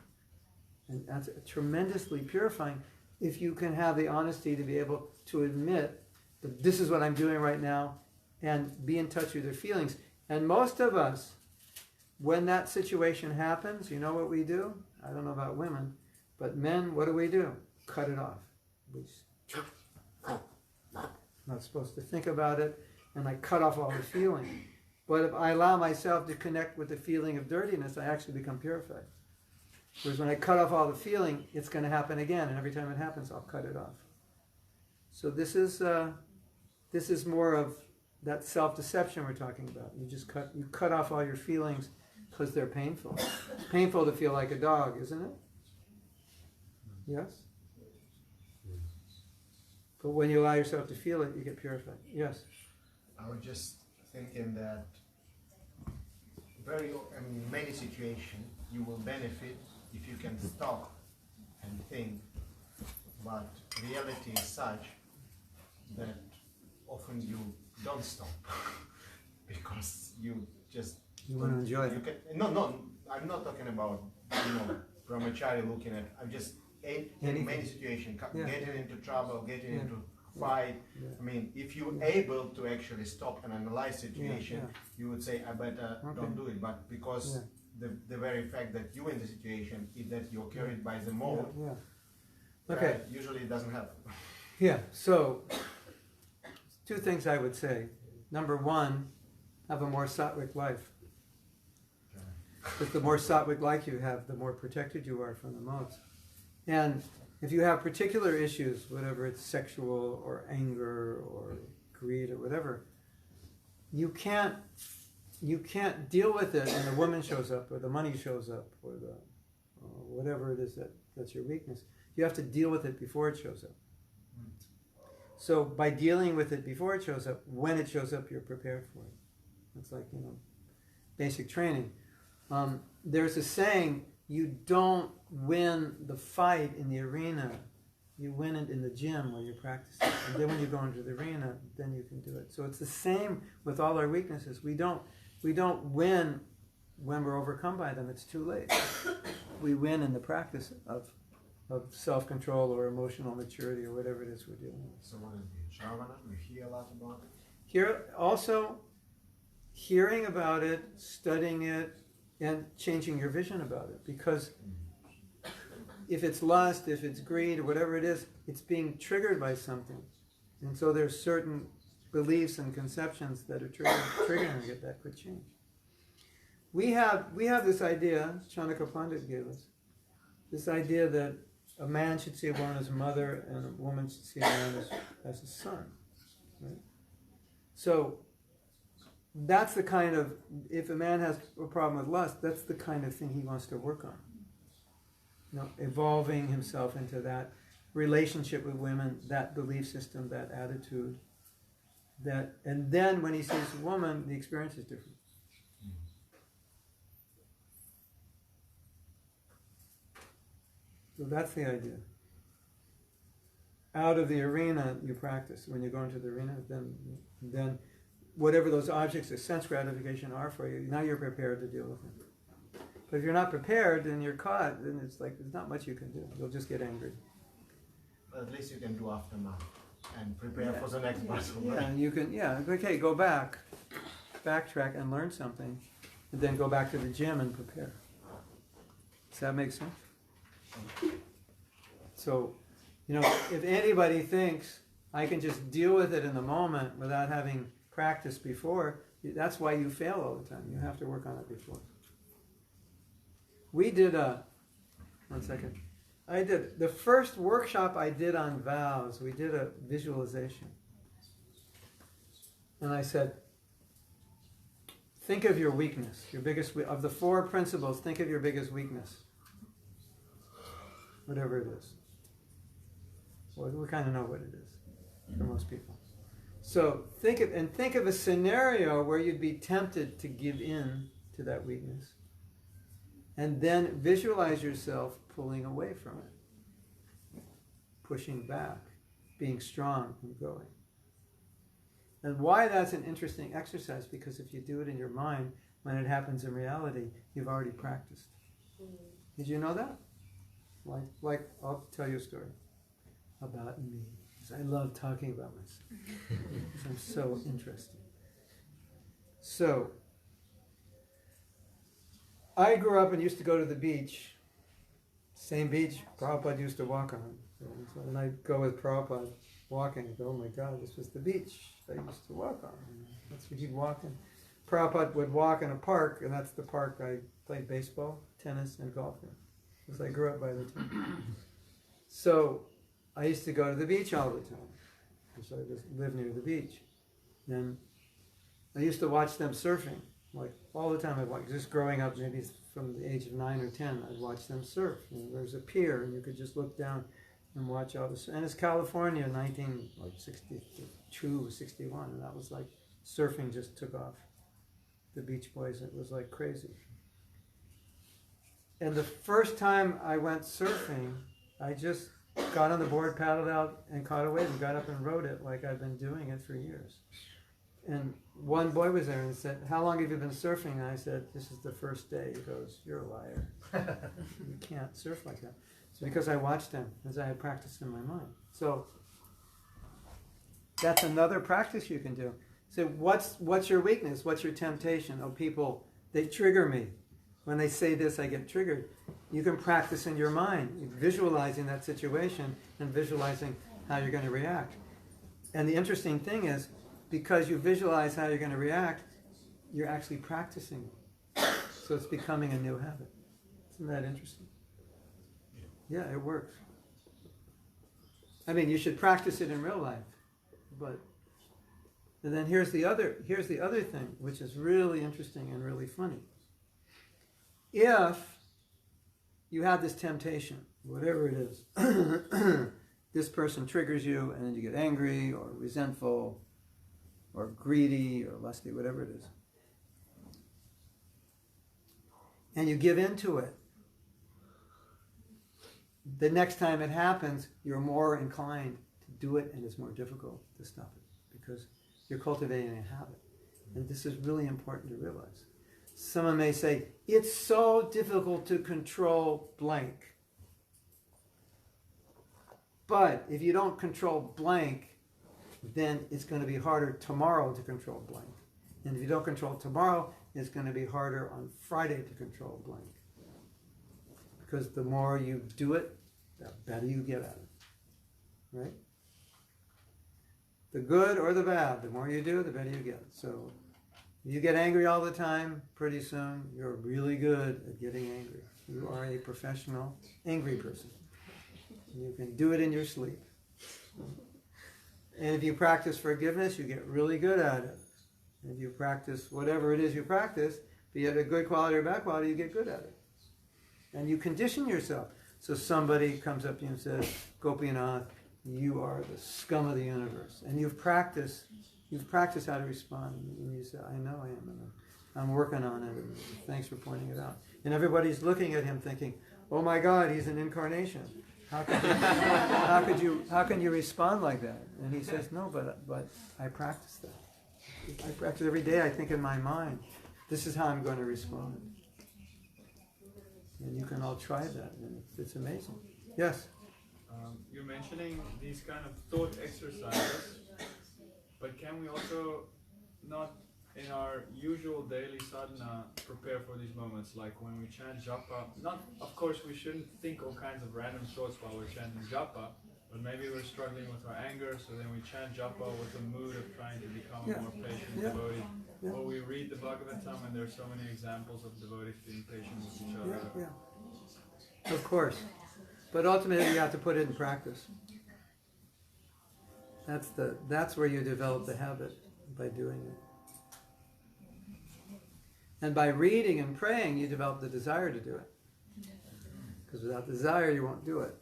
And that's tremendously purifying if you can have the honesty to be able to admit that this is what I'm doing right now and be in touch with your feelings. And most of us, when that situation happens, you know what we do? I don't know about women, but men, what do? Cut it off. We just, not supposed to think about it, and I cut off all the feeling. But if I allow myself to connect with the feeling of dirtiness, I actually become purified. Whereas when I cut off all the feeling, it's going to happen again, and every time it happens, I'll cut it off. So this is more of that self-deception we're talking about. You cut off all your feelings because they're painful. It's painful to feel like a dog, isn't it? Yes? But when you allow yourself to feel it, you get purified. Yes? I was just thinking that in many situations you will benefit if you can stop and think, but reality is such that often you don't stop because you just want to enjoy it. No, I'm not talking about brahmachari looking at. I'm just in many situations getting into trouble, getting into fight. Yeah. I mean, if you're able to actually stop and analyze situation, you would say, I better don't do it. But because the very fact that you're in the situation is that you're carried by the mode, usually it doesn't happen. Yeah, so two things I would say. Number one, have a more sattvic life. Because the more sattvic life you have, the more protected you are from the modes. And if you have particular issues, whatever it's sexual or anger or greed or whatever, you can't deal with it and the woman shows up or the money shows up or the whatever it is that's your weakness. You have to deal with it before it shows up. So by dealing with it before it shows up, when it shows up, you're prepared for it. It's like, basic training. There's a saying, you don't win the fight in the arena, you win it in the gym where you practice it. And then when you go into the arena, then you can do it. So it's the same with all our weaknesses. We don't win when we're overcome by them. It's too late. We win in the practice of self-control or emotional maturity or whatever it is we're dealing with. So what is the Shravana? We hear a lot about it. Hearing about it, studying it, and changing your vision about it. Because if it's lust, if it's greed, or whatever it is, it's being triggered by something. And so there's certain beliefs and conceptions that are triggering it that could change. We have this idea, Chanaka Pandit gave us, this idea that a man should see a woman as a mother and a woman should see a man as a son. Right? So that's the kind of, if a man has a problem with lust, that's the kind of thing he wants to work on. Evolving himself into that relationship with women, that belief system, that attitude. And then when he sees a woman, the experience is different. So that's the idea. Out of the arena, you practice. When you go into the arena, then whatever those objects of sense gratification are for you, now you're prepared to deal with them. But if you're not prepared and you're caught, then it's like there's not much you can do. You'll just get angry. But at least you can do aftermath and prepare for the next battle. Yeah, and you can, okay, go back, backtrack and learn something, and then go back to the gym and prepare. Does that make sense? So, if anybody thinks I can just deal with it in the moment without having practiced before, that's why you fail all the time. You have to work on it before. We did the first workshop I did on vows, we did a visualization. And I said, think of your weakness, your biggest, of the 4 principles, think of your biggest weakness. Whatever it is. Well, we kind of know what it is for most people. So think of a scenario where you'd be tempted to give in to that weakness. And then visualize yourself pulling away from it. Pushing back. Being strong and going. And why that's an interesting exercise, because if you do it in your mind, when it happens in reality, you've already practiced. Did you know that? Like I'll tell you a story about me. Because I love talking about myself. Because I'm so interested. So, I grew up and used to go to the beach. Same beach Prabhupada used to walk on. So when I go with Prabhupada walking, I go, oh my God, this was the beach I used to walk on. And that's where he'd walk in. Prabhupada would walk in a park, and that's the park I played baseball, tennis, and golf in. Because I grew up by the two. So I used to go to the beach all the time. So I just lived near the beach. And I used to watch them surfing. Like all the time I'd watch, just growing up, maybe from the age of 9 or 10, I'd watch them surf. And there's a pier, and you could just look down and watch all this. And it's California, 1962, 61, and that was like, surfing just took off. The Beach Boys, it was like crazy. And the first time I went surfing, I just got on the board, paddled out, and caught a wave, and got up and rode it like I've been doing it for years. And one boy was there and said, how long have you been surfing? And I said, this is the first day. He goes, you're a liar. You can't surf like that. It's because I watched him, as I had practiced in my mind. So that's another practice you can do. So what's your weakness? What's your temptation? Oh, people, they trigger me. When they say this, I get triggered. You can practice in your mind, visualizing that situation and visualizing how you're going to react. And the interesting thing is, because you visualize how you're going to react, you're actually practicing. So it's becoming a new habit. Isn't that interesting? Yeah, it works. I mean, you should practice it in real life. But and then here's the other thing, which is really interesting and really funny. If you have this temptation, whatever it is, this person triggers you and then you get angry or resentful or greedy or lusty, whatever it is, and you give in to it, the next time it happens, you're more inclined to do it, and it's more difficult to stop it because you're cultivating a habit. And this is really important to realize. Someone may say, it's so difficult to control blank. But if you don't control blank, then it's going to be harder tomorrow to control blank. And if you don't control tomorrow, it's going to be harder on Friday to control blank. Because the more you do it, the better you get at it. Right? The good or the bad, the more you do, the better you get. So if you get angry all the time, pretty soon you're really good at getting angry. You are a professional angry person. You can do it in your sleep. And if you practice forgiveness, you get really good at it. If you practice whatever it is you practice, be it a good quality or bad quality, you get good at it. And you condition yourself. So somebody comes up to you and says, Gopinath, you are the scum of the universe. And you've practiced how to respond. And you say, I know I am. And I'm working on it. And thanks for pointing it out. And everybody's looking at him thinking, oh my God, he's an incarnation. How can you respond like that? And he says, no, but I practice that. I practice every day. I think in my mind, this is how I'm going to respond. And you can all try that, and it's amazing. Yes? You're mentioning these kind of thought exercises, but can we also not, in our usual daily sadhana, prepare for these moments, like when we chant japa? Not, of course, we shouldn't think all kinds of random thoughts while we're chanting japa, but maybe we're struggling with our anger, so then we chant japa with the mood of trying to become a more patient devotee. Or we read the Bhagavatam, and there's so many examples of devotees being patient with each other. Of course. But ultimately you have to put it in practice. That's where you develop the habit. by doing it. And by reading and praying, you develop the desire to do it. Because without desire, you won't do it.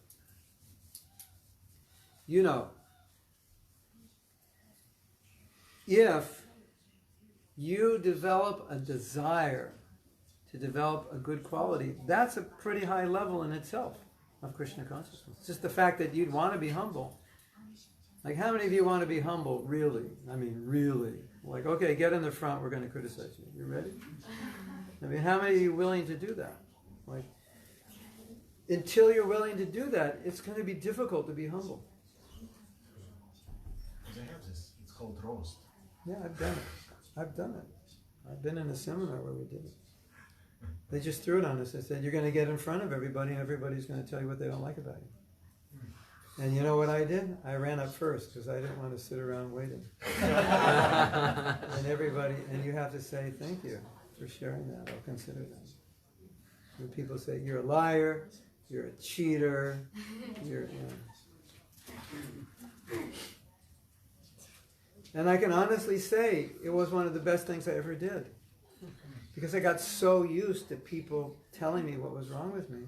You know, if you develop a desire to develop a good quality, that's a pretty high level in itself of Krishna consciousness. It's just the fact that you'd want to be humble. Like, how many of you want to be humble, really? I mean, really. Like, okay, get in the front, we're going to criticize you. You ready? I mean, how many of you willing to do that? Like, until you're willing to do that, it's going to be difficult to be humble. They have this. It's called roast. Yeah, I've done it. I've done it. I've been in a seminar where we did it. They just threw it on us. They said, you're going to get in front of everybody, and everybody's going to tell you what they don't like about you. And you know what I did? I ran up first because I didn't want to sit around waiting. And everybody, and you have to say, thank you for sharing that. I'll consider that. When people say, you're a liar, you're a cheater, you're, And I can honestly say it was one of the best things I ever did. Because I got so used to people telling me what was wrong with me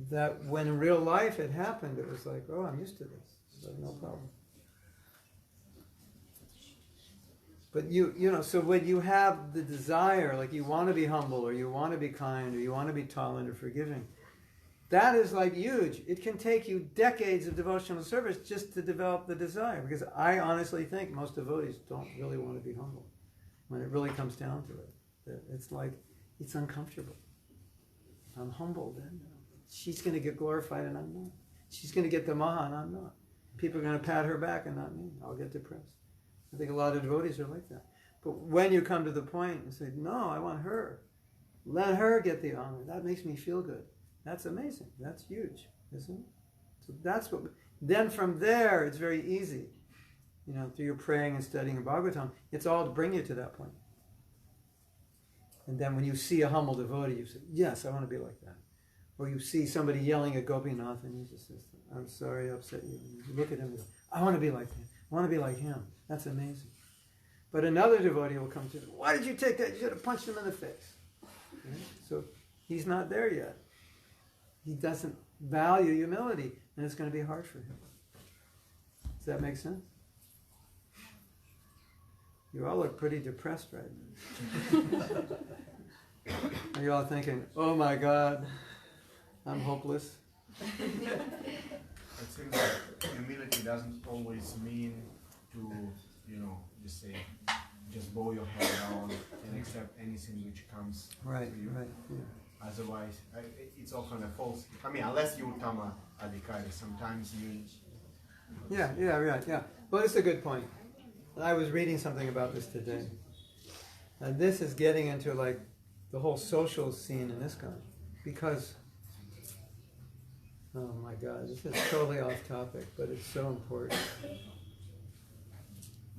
that when in real life it happened, it was like, oh, I'm used to this. So no problem. But you know, so when you have the desire, like you want to be humble, or you want to be kind, or you want to be tolerant or forgiving, that is like huge. It can take you decades of devotional service just to develop the desire. Because I honestly think most devotees don't really want to be humble when it really comes down to it. It's like, it's uncomfortable. I'm humble then. She's going to get glorified and I'm not. She's going to get the maha and I'm not. People are going to pat her back and not me. I'll get depressed. I think a lot of devotees are like that. But when you come to the point and say, no, I want her. Let her get the honor. That makes me feel good. That's amazing. That's huge, isn't it? So that's what... Then from there, it's very easy. You know, through your praying and studying of Bhagavatam, it's all to bring you to that point. And then when you see a humble devotee, you say, yes, I want to be like that. Or you see somebody yelling at Gopinath and he just says, I'm sorry I upset you. And you look at him and go, I want to be like him. I want to be like him. That's amazing. But another devotee will come to you, why did you take that? You should have punched him in the face. Right? So he's not there yet. He doesn't value humility, and it's going to be hard for him. Does that make sense? You all look pretty depressed right now. Are you all thinking, oh my God, I'm hopeless? I think that humility doesn't always mean to, just say, just bow your head down and accept anything which comes to you. Right. Yeah. Otherwise, it's often a false. I mean, unless you Uttama Adhikari, sometimes you. Yeah. Well, it's a good point. I was reading something about this today. And this is getting into like the whole social scene in ISKCON. Because, oh my God, this is totally off topic, but it's so important.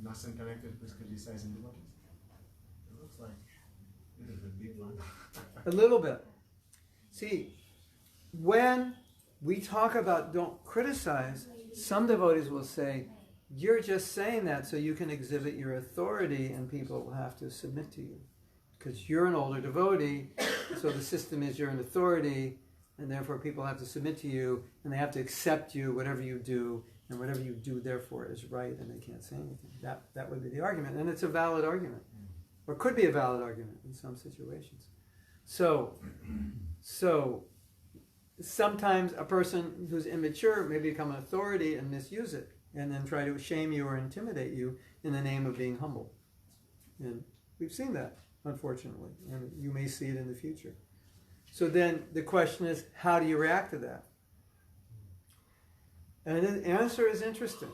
Nothing connected with criticizing devotees? It looks like it is a big one. A little bit. See, when we talk about don't criticize, some devotees will say, you're just saying that so you can exhibit your authority and people will have to submit to you. Because you're an older devotee, so the system is you're an authority, and therefore people have to submit to you, and they have to accept you, whatever you do, and whatever you do therefore is right, and they can't say anything. That would be the argument, and it's a valid argument. Or could be a valid argument in some situations. So sometimes a person who's immature may become an authority and misuse it, and then try to shame you or intimidate you in the name of being humble. And we've seen that, unfortunately, and you may see it in the future. So then the question is, how do you react to that? And the answer is interesting,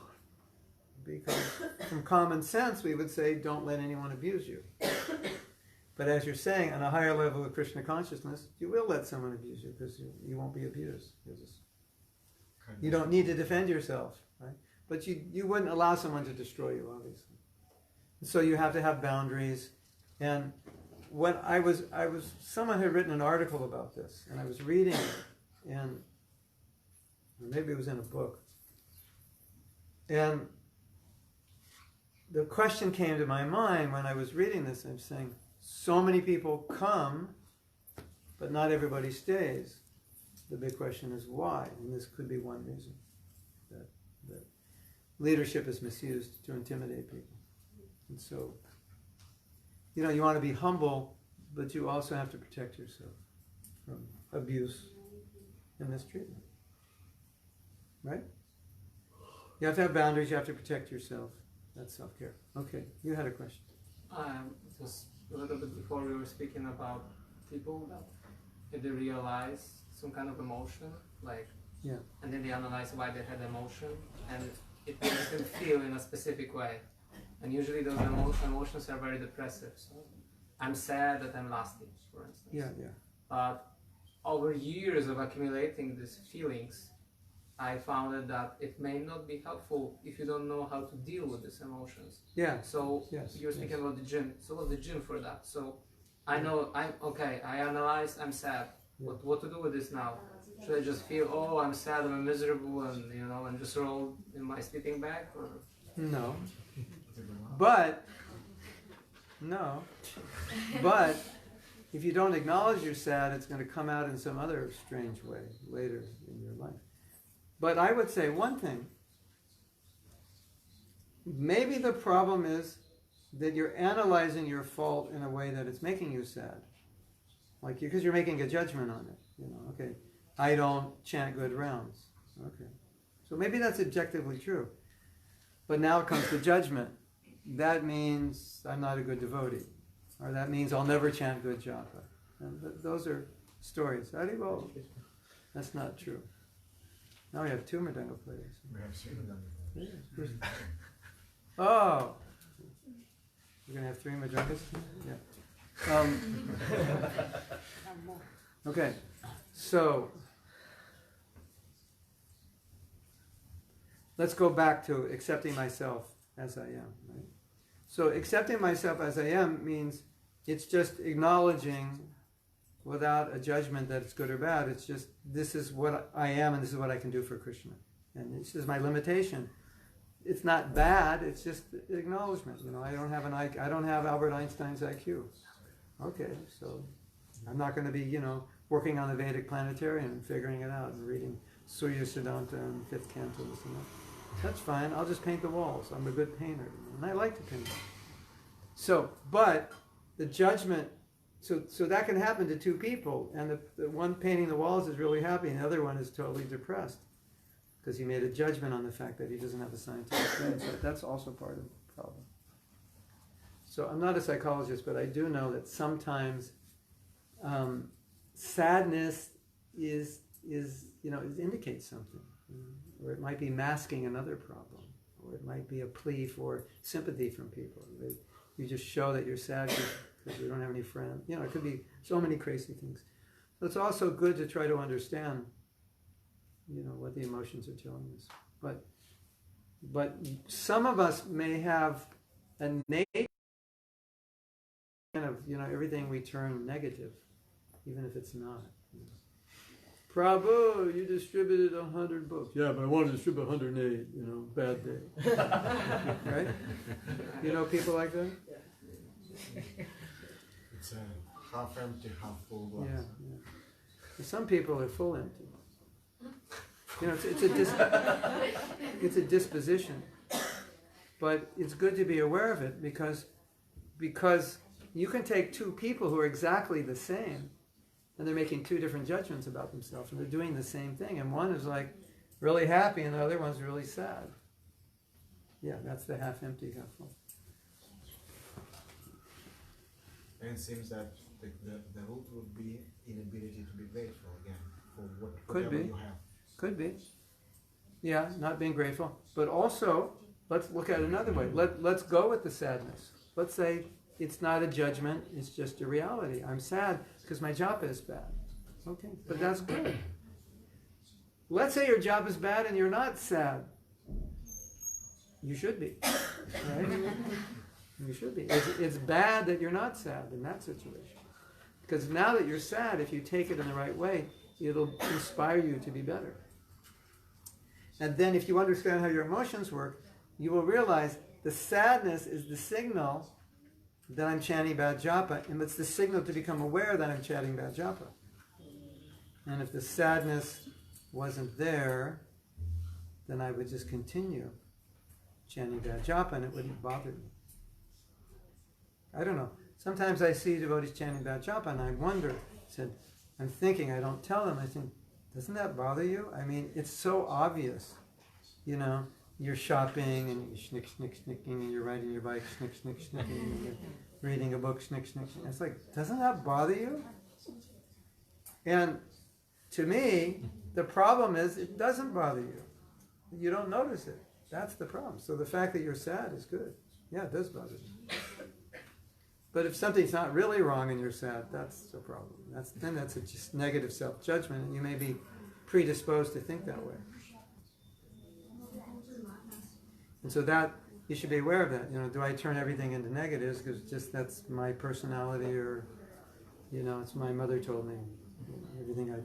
because from common sense we would say, don't let anyone abuse you. But as you're saying, on a higher level of Krishna consciousness, you will let someone abuse you, because you won't be abused. You don't need to defend yourself, right? But you wouldn't allow someone to destroy you, obviously. So you have to have boundaries. And when someone had written an article about this, and I was reading it, and maybe it was in a book. And the question came to my mind when I was reading this. I'm saying, so many people come, but not everybody stays. The big question is why, and this could be one reason, that leadership is misused to intimidate people. And so, you know, you want to be humble, but you also have to protect yourself from abuse and mistreatment. Right? You have to have boundaries, you have to protect yourself. That's self-care. Okay, you had a question. Just a little bit before we were speaking about people that if they realize some kind of emotion, like, and then they analyze why they had emotion, and it makes them feel in a specific way. And usually those emotions are very depressive. So I'm sad that I'm lasting, for instance. But over years of accumulating these feelings, I found that it may not be helpful if you don't know how to deal with these emotions. So you're speaking about the gym. So what's the gym for that? So I know I'm okay. I analyzed. I'm sad. What to do with this now? Should I just feel, oh, I'm sad, I'm miserable, and and just roll in my sleeping bag? Or no, but if you don't acknowledge you're sad, it's going to come out in some other strange way later in your life. But I would say one thing. Maybe the problem is that you're analyzing your fault in a way that it's making you sad. Like, because you're making a judgment on it. Okay, I don't chant good rounds. Okay. So maybe that's objectively true. But now comes the judgment. That means I'm not a good devotee. Or that means I'll never chant good japa. And those are stories. Well, that's not true. Now we have two Mridanga players. We have three Mridanga players. Oh! We're going to have three Mridangas? Yeah. Okay, so let's go back to accepting myself as I am. Right? So accepting myself as I am means it's just acknowledging without a judgment that it's good or bad. It's just, this is what I am and this is what I can do for Krishna. And this is my limitation. It's not bad, it's just acknowledgement. I don't have Albert Einstein's IQ. Okay, so I'm not going to be, working on the Vedic planetarium and figuring it out and reading Surya Siddhanta and fifth canto, this and that. That's fine, I'll just paint the walls. I'm a good painter, and I like to paint. So, but the judgment, so that can happen to two people, and the one painting the walls is really happy, and the other one is totally depressed, because he made a judgment on the fact that he doesn't have a scientific brain. So that's also part of the problem. So I'm not a psychologist, but I do know that sometimes sadness indicates something, or it might be masking another problem, or it might be a plea for sympathy from people. You just show that you're sad because you don't have any friends. It could be so many crazy things. So it's also good to try to understand, what the emotions are telling us. But some of us may have a nature of, everything we turn negative, even if it's not. Prabhu, you distributed 100 books. Yeah, but I want to distribute 108, bad day. Right? People like that? It's a half empty, half full glass. Yeah. Some people are full empty. It's a disposition. But it's good to be aware of it because you can take two people who are exactly the same and they're making two different judgments about themselves and they're doing the same thing, and one is like really happy and the other one's really sad. Yeah, that's the half empty, half full. And it seems that the root would be inability to be grateful again for whatever you have. Could be. Yeah, not being grateful. But also, let's look at it another way. Let's go with the sadness. Let's say it's not a judgment, it's just a reality. I'm sad because my japa is bad. Okay, but that's good. Let's say your job is bad and you're not sad. You should be. Right? You should be. It's bad that you're not sad in that situation. Because now that you're sad, if you take it in the right way, it'll inspire you to be better. And then if you understand how your emotions work, you will realize The sadness is the signal that I'm chanting bad japa, and it's the signal to become aware that I'm chanting bad japa. And if the sadness wasn't there, then I would just continue chanting bad japa and it wouldn't bother me. I don't know. Sometimes I see devotees chanting bad japa and I wonder, I'm thinking, I don't tell them, I think, doesn't that bother you? I mean, it's so obvious. You're shopping and you're snicking and you're riding your bike, snicking and you're reading a book, snicking. It's like, doesn't that bother you? And to me, the problem is it doesn't bother you. You don't notice it. That's the problem. So the fact that you're sad is good. Yeah, it does bother you. But if something's not really wrong and you're sad, that's a problem. Then that's a just negative self-judgment, and you may be predisposed to think that way. And so that, you should be aware of that. Do I turn everything into negatives because just that's my personality, or, it's my mother told me,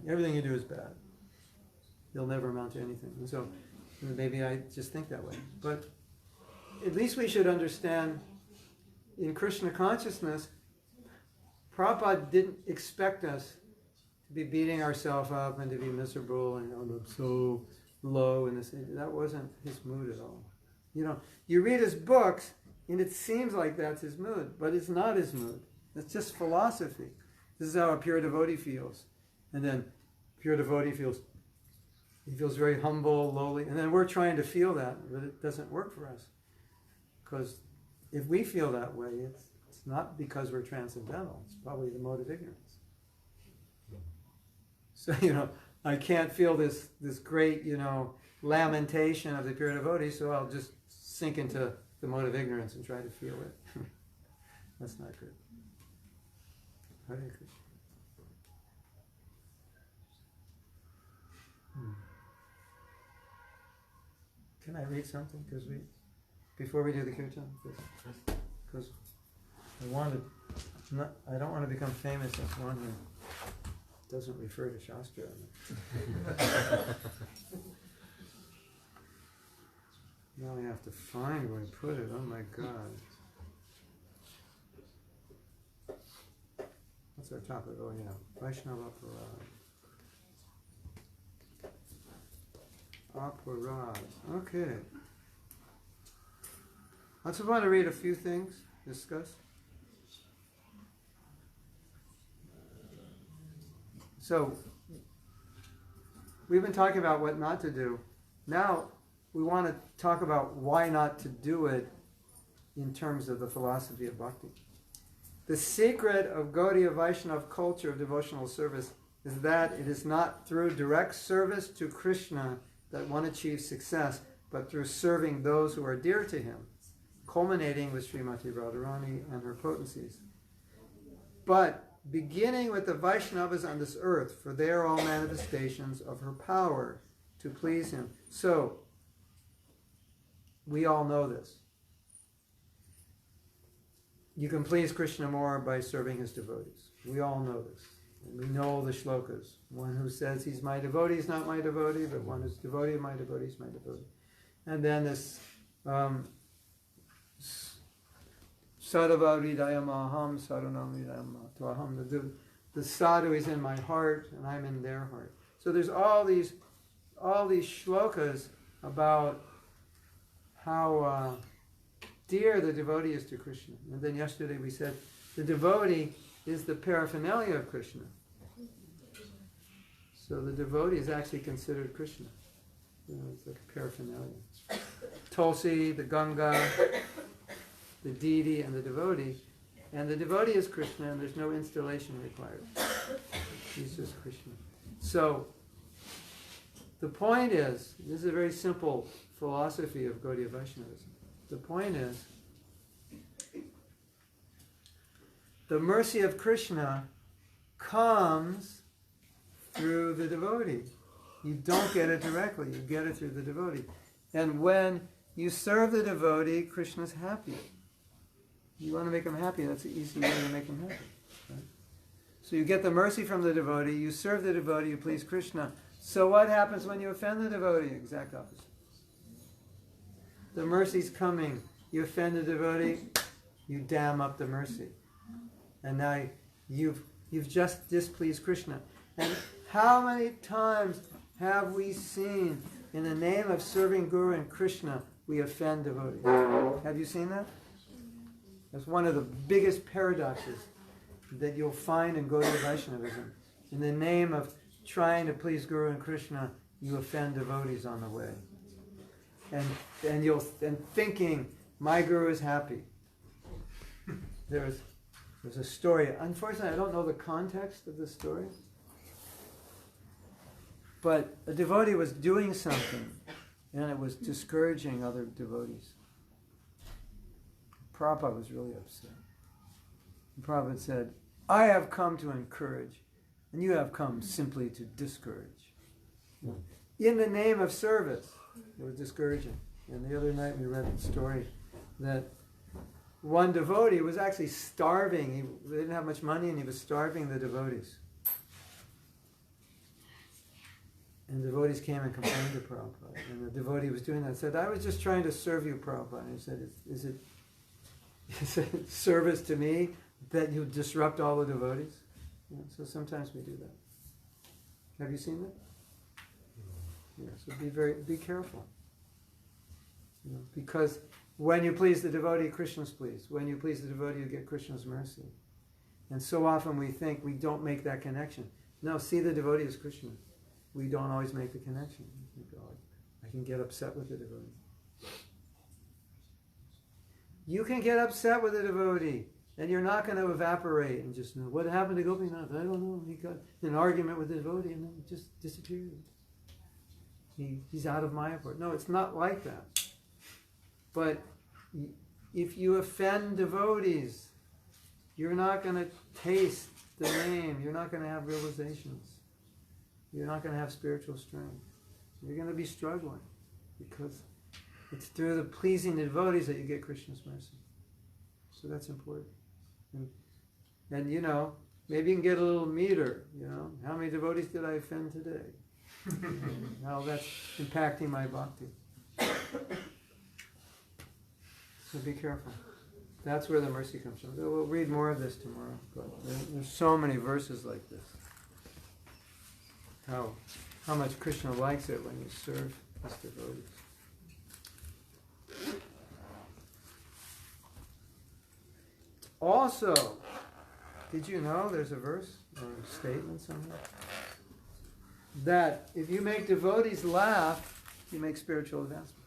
everything you do is bad. You'll never amount to anything. And so maybe I just think that way. But at least we should understand, in Krishna consciousness, Prabhupada didn't expect us to be beating ourselves up and to be miserable and I'm so low in this. That wasn't his mood at all. You read his books and it seems like that's his mood, but it's not his mood. It's just philosophy. This is how a pure devotee feels. And then pure devotee feels very humble, lowly, and then we're trying to feel that, but it doesn't work for us. Because if we feel that way, it's not because we're transcendental. It's probably the mode of ignorance. So, I can't feel this great, lamentation of the pure devotee, so I'll just sink into the mode of ignorance and try to feel it. That's not good. Hare Krishna. Can I read something? Before we do the kirtan, because I don't want to become famous as one who doesn't refer to Shastra. Now I have to find where I put it. Oh my God. What's our topic? Oh yeah, Vaisnava Aparadha. Okay. I just want to read a few things, discuss. So, we've been talking about what not to do. Now, we want to talk about why not to do it in terms of the philosophy of bhakti. The secret of Gaudiya Vaishnava culture of devotional service is that it is not through direct service to Krishna that one achieves success, but through serving those who are dear to him, culminating with Srimati Radharani and her potencies. But beginning with the Vaishnavas on this earth, for they are all manifestations of her power to please him. So, we all know this. You can please Krishna more by serving his devotees. We all know this. And we know the shlokas. One who says he's my devotee is not my devotee, but one who's devotee of my devotee is my devotee. And then this Sadhava Hridayam Aham, Sadhanam Hridayam Aham. The sadhu is in my heart, and I'm in their heart. So there's all these shlokas about how dear the devotee is to Krishna. And then yesterday we said the devotee is the paraphernalia of Krishna. So the devotee is actually considered Krishna. It's like a paraphernalia. Tulsi, the Ganga, the deity, and the devotee. And the devotee is Krishna, and there's no installation required. He's just Krishna. So, the point is, this is a very simple philosophy of Gaudiya Vaishnavism. The point is, the mercy of Krishna comes through the devotee. You don't get it directly, you get it through the devotee. And when you serve the devotee, Krishna's happy. You want to make him happy, that's the easy way to make him happy. Right? So you get the mercy from the devotee, you serve the devotee, you please Krishna. So what happens when you offend the devotee? Exact opposite. The mercy's coming you offend a devotee, you dam up the mercy. And now you've just displeased Krishna. And how many times have we seen, in the name of serving Guru and Krishna, we offend devotees? Have you seen that? That's one of the biggest paradoxes that you'll find in Gaudiya Vaishnavism. In the name of trying to please Guru and Krishna, you offend devotees on the way. And thinking, my Guru is happy. There's a story. Unfortunately, I don't know the context of the story. But a devotee was doing something, and it was discouraging other devotees. Prabhupada was really upset. And Prabhupada said, I have come to encourage, and you have come simply to discourage. In the name of service, it was discouraging. And the other night we read the story that one devotee was actually starving. He didn't have much money, and he was starving the devotees. And devotees came and complained to Prabhupada. And the devotee was doing that and said, I was just trying to serve you, Prabhupada. And he said, is it service to me that you disrupt all the devotees? So sometimes we do that. Have you seen that? Yeah, so be careful. Because when you please the devotee, Krishna's pleased. When you please the devotee, you get Krishna's mercy. And so often we think we don't make that connection. No, see the devotee as Krishna. We don't always make the connection. We think, oh, I can get upset with the devotee. You can get upset with a devotee, and you're not going to evaporate and just know, what happened to Gopinath? I don't know. He got in an argument with the devotee and then just disappeared. He's out of Mayapur. No, it's not like that. But if you offend devotees, you're not going to taste the name. You're not going to have realizations. You're not going to have spiritual strength. You're going to be struggling because it's through the pleasing the devotees that you get Krishna's mercy. So that's important. And maybe you can get a little meter, how many devotees did I offend today? How that's impacting my bhakti. So be careful. That's where the mercy comes from. We'll read more of this tomorrow. But there's so many verses like this. How much Krishna likes it when you serve his devotees. Also, did you know there's a verse or a statement somewhere that if you make devotees laugh, you make spiritual advancement?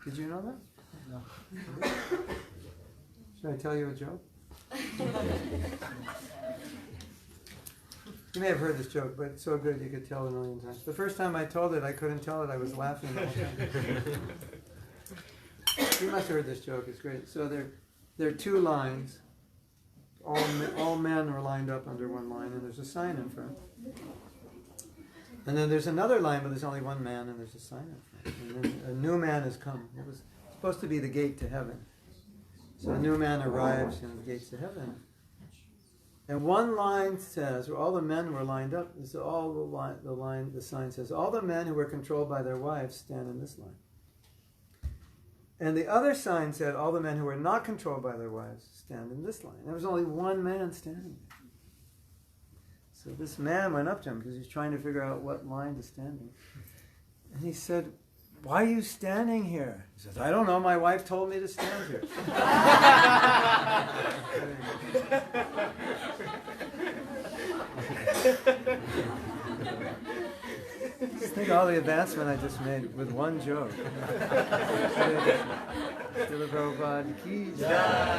Did you know that? No. Should I tell you a joke? You may have heard this joke, but it's so good you could tell it a million times. The first time I told it, I couldn't tell it. I was laughing the whole time. You must have heard this joke. It's great. So there are two lines. All men are lined up under one line, and there's a sign in front. And then there's another line, but there's only one man, and there's a sign in front. And then a new man has come. It was supposed to be the gate to heaven. So a new man arrives in the gates to heaven. And one line says, where all the men were lined up, so all the sign says, all the men who were controlled by their wives stand in this line. And the other sign said, all the men who were not controlled by their wives stand in this line. There was only one man standing there. So this man went up to him because he's trying to figure out what line to stand in. And he said, why are you standing here? He says, I don't know, my wife told me to stand here. Just think all the advancement I just made with one joke. Srila Prabhupada ki jai.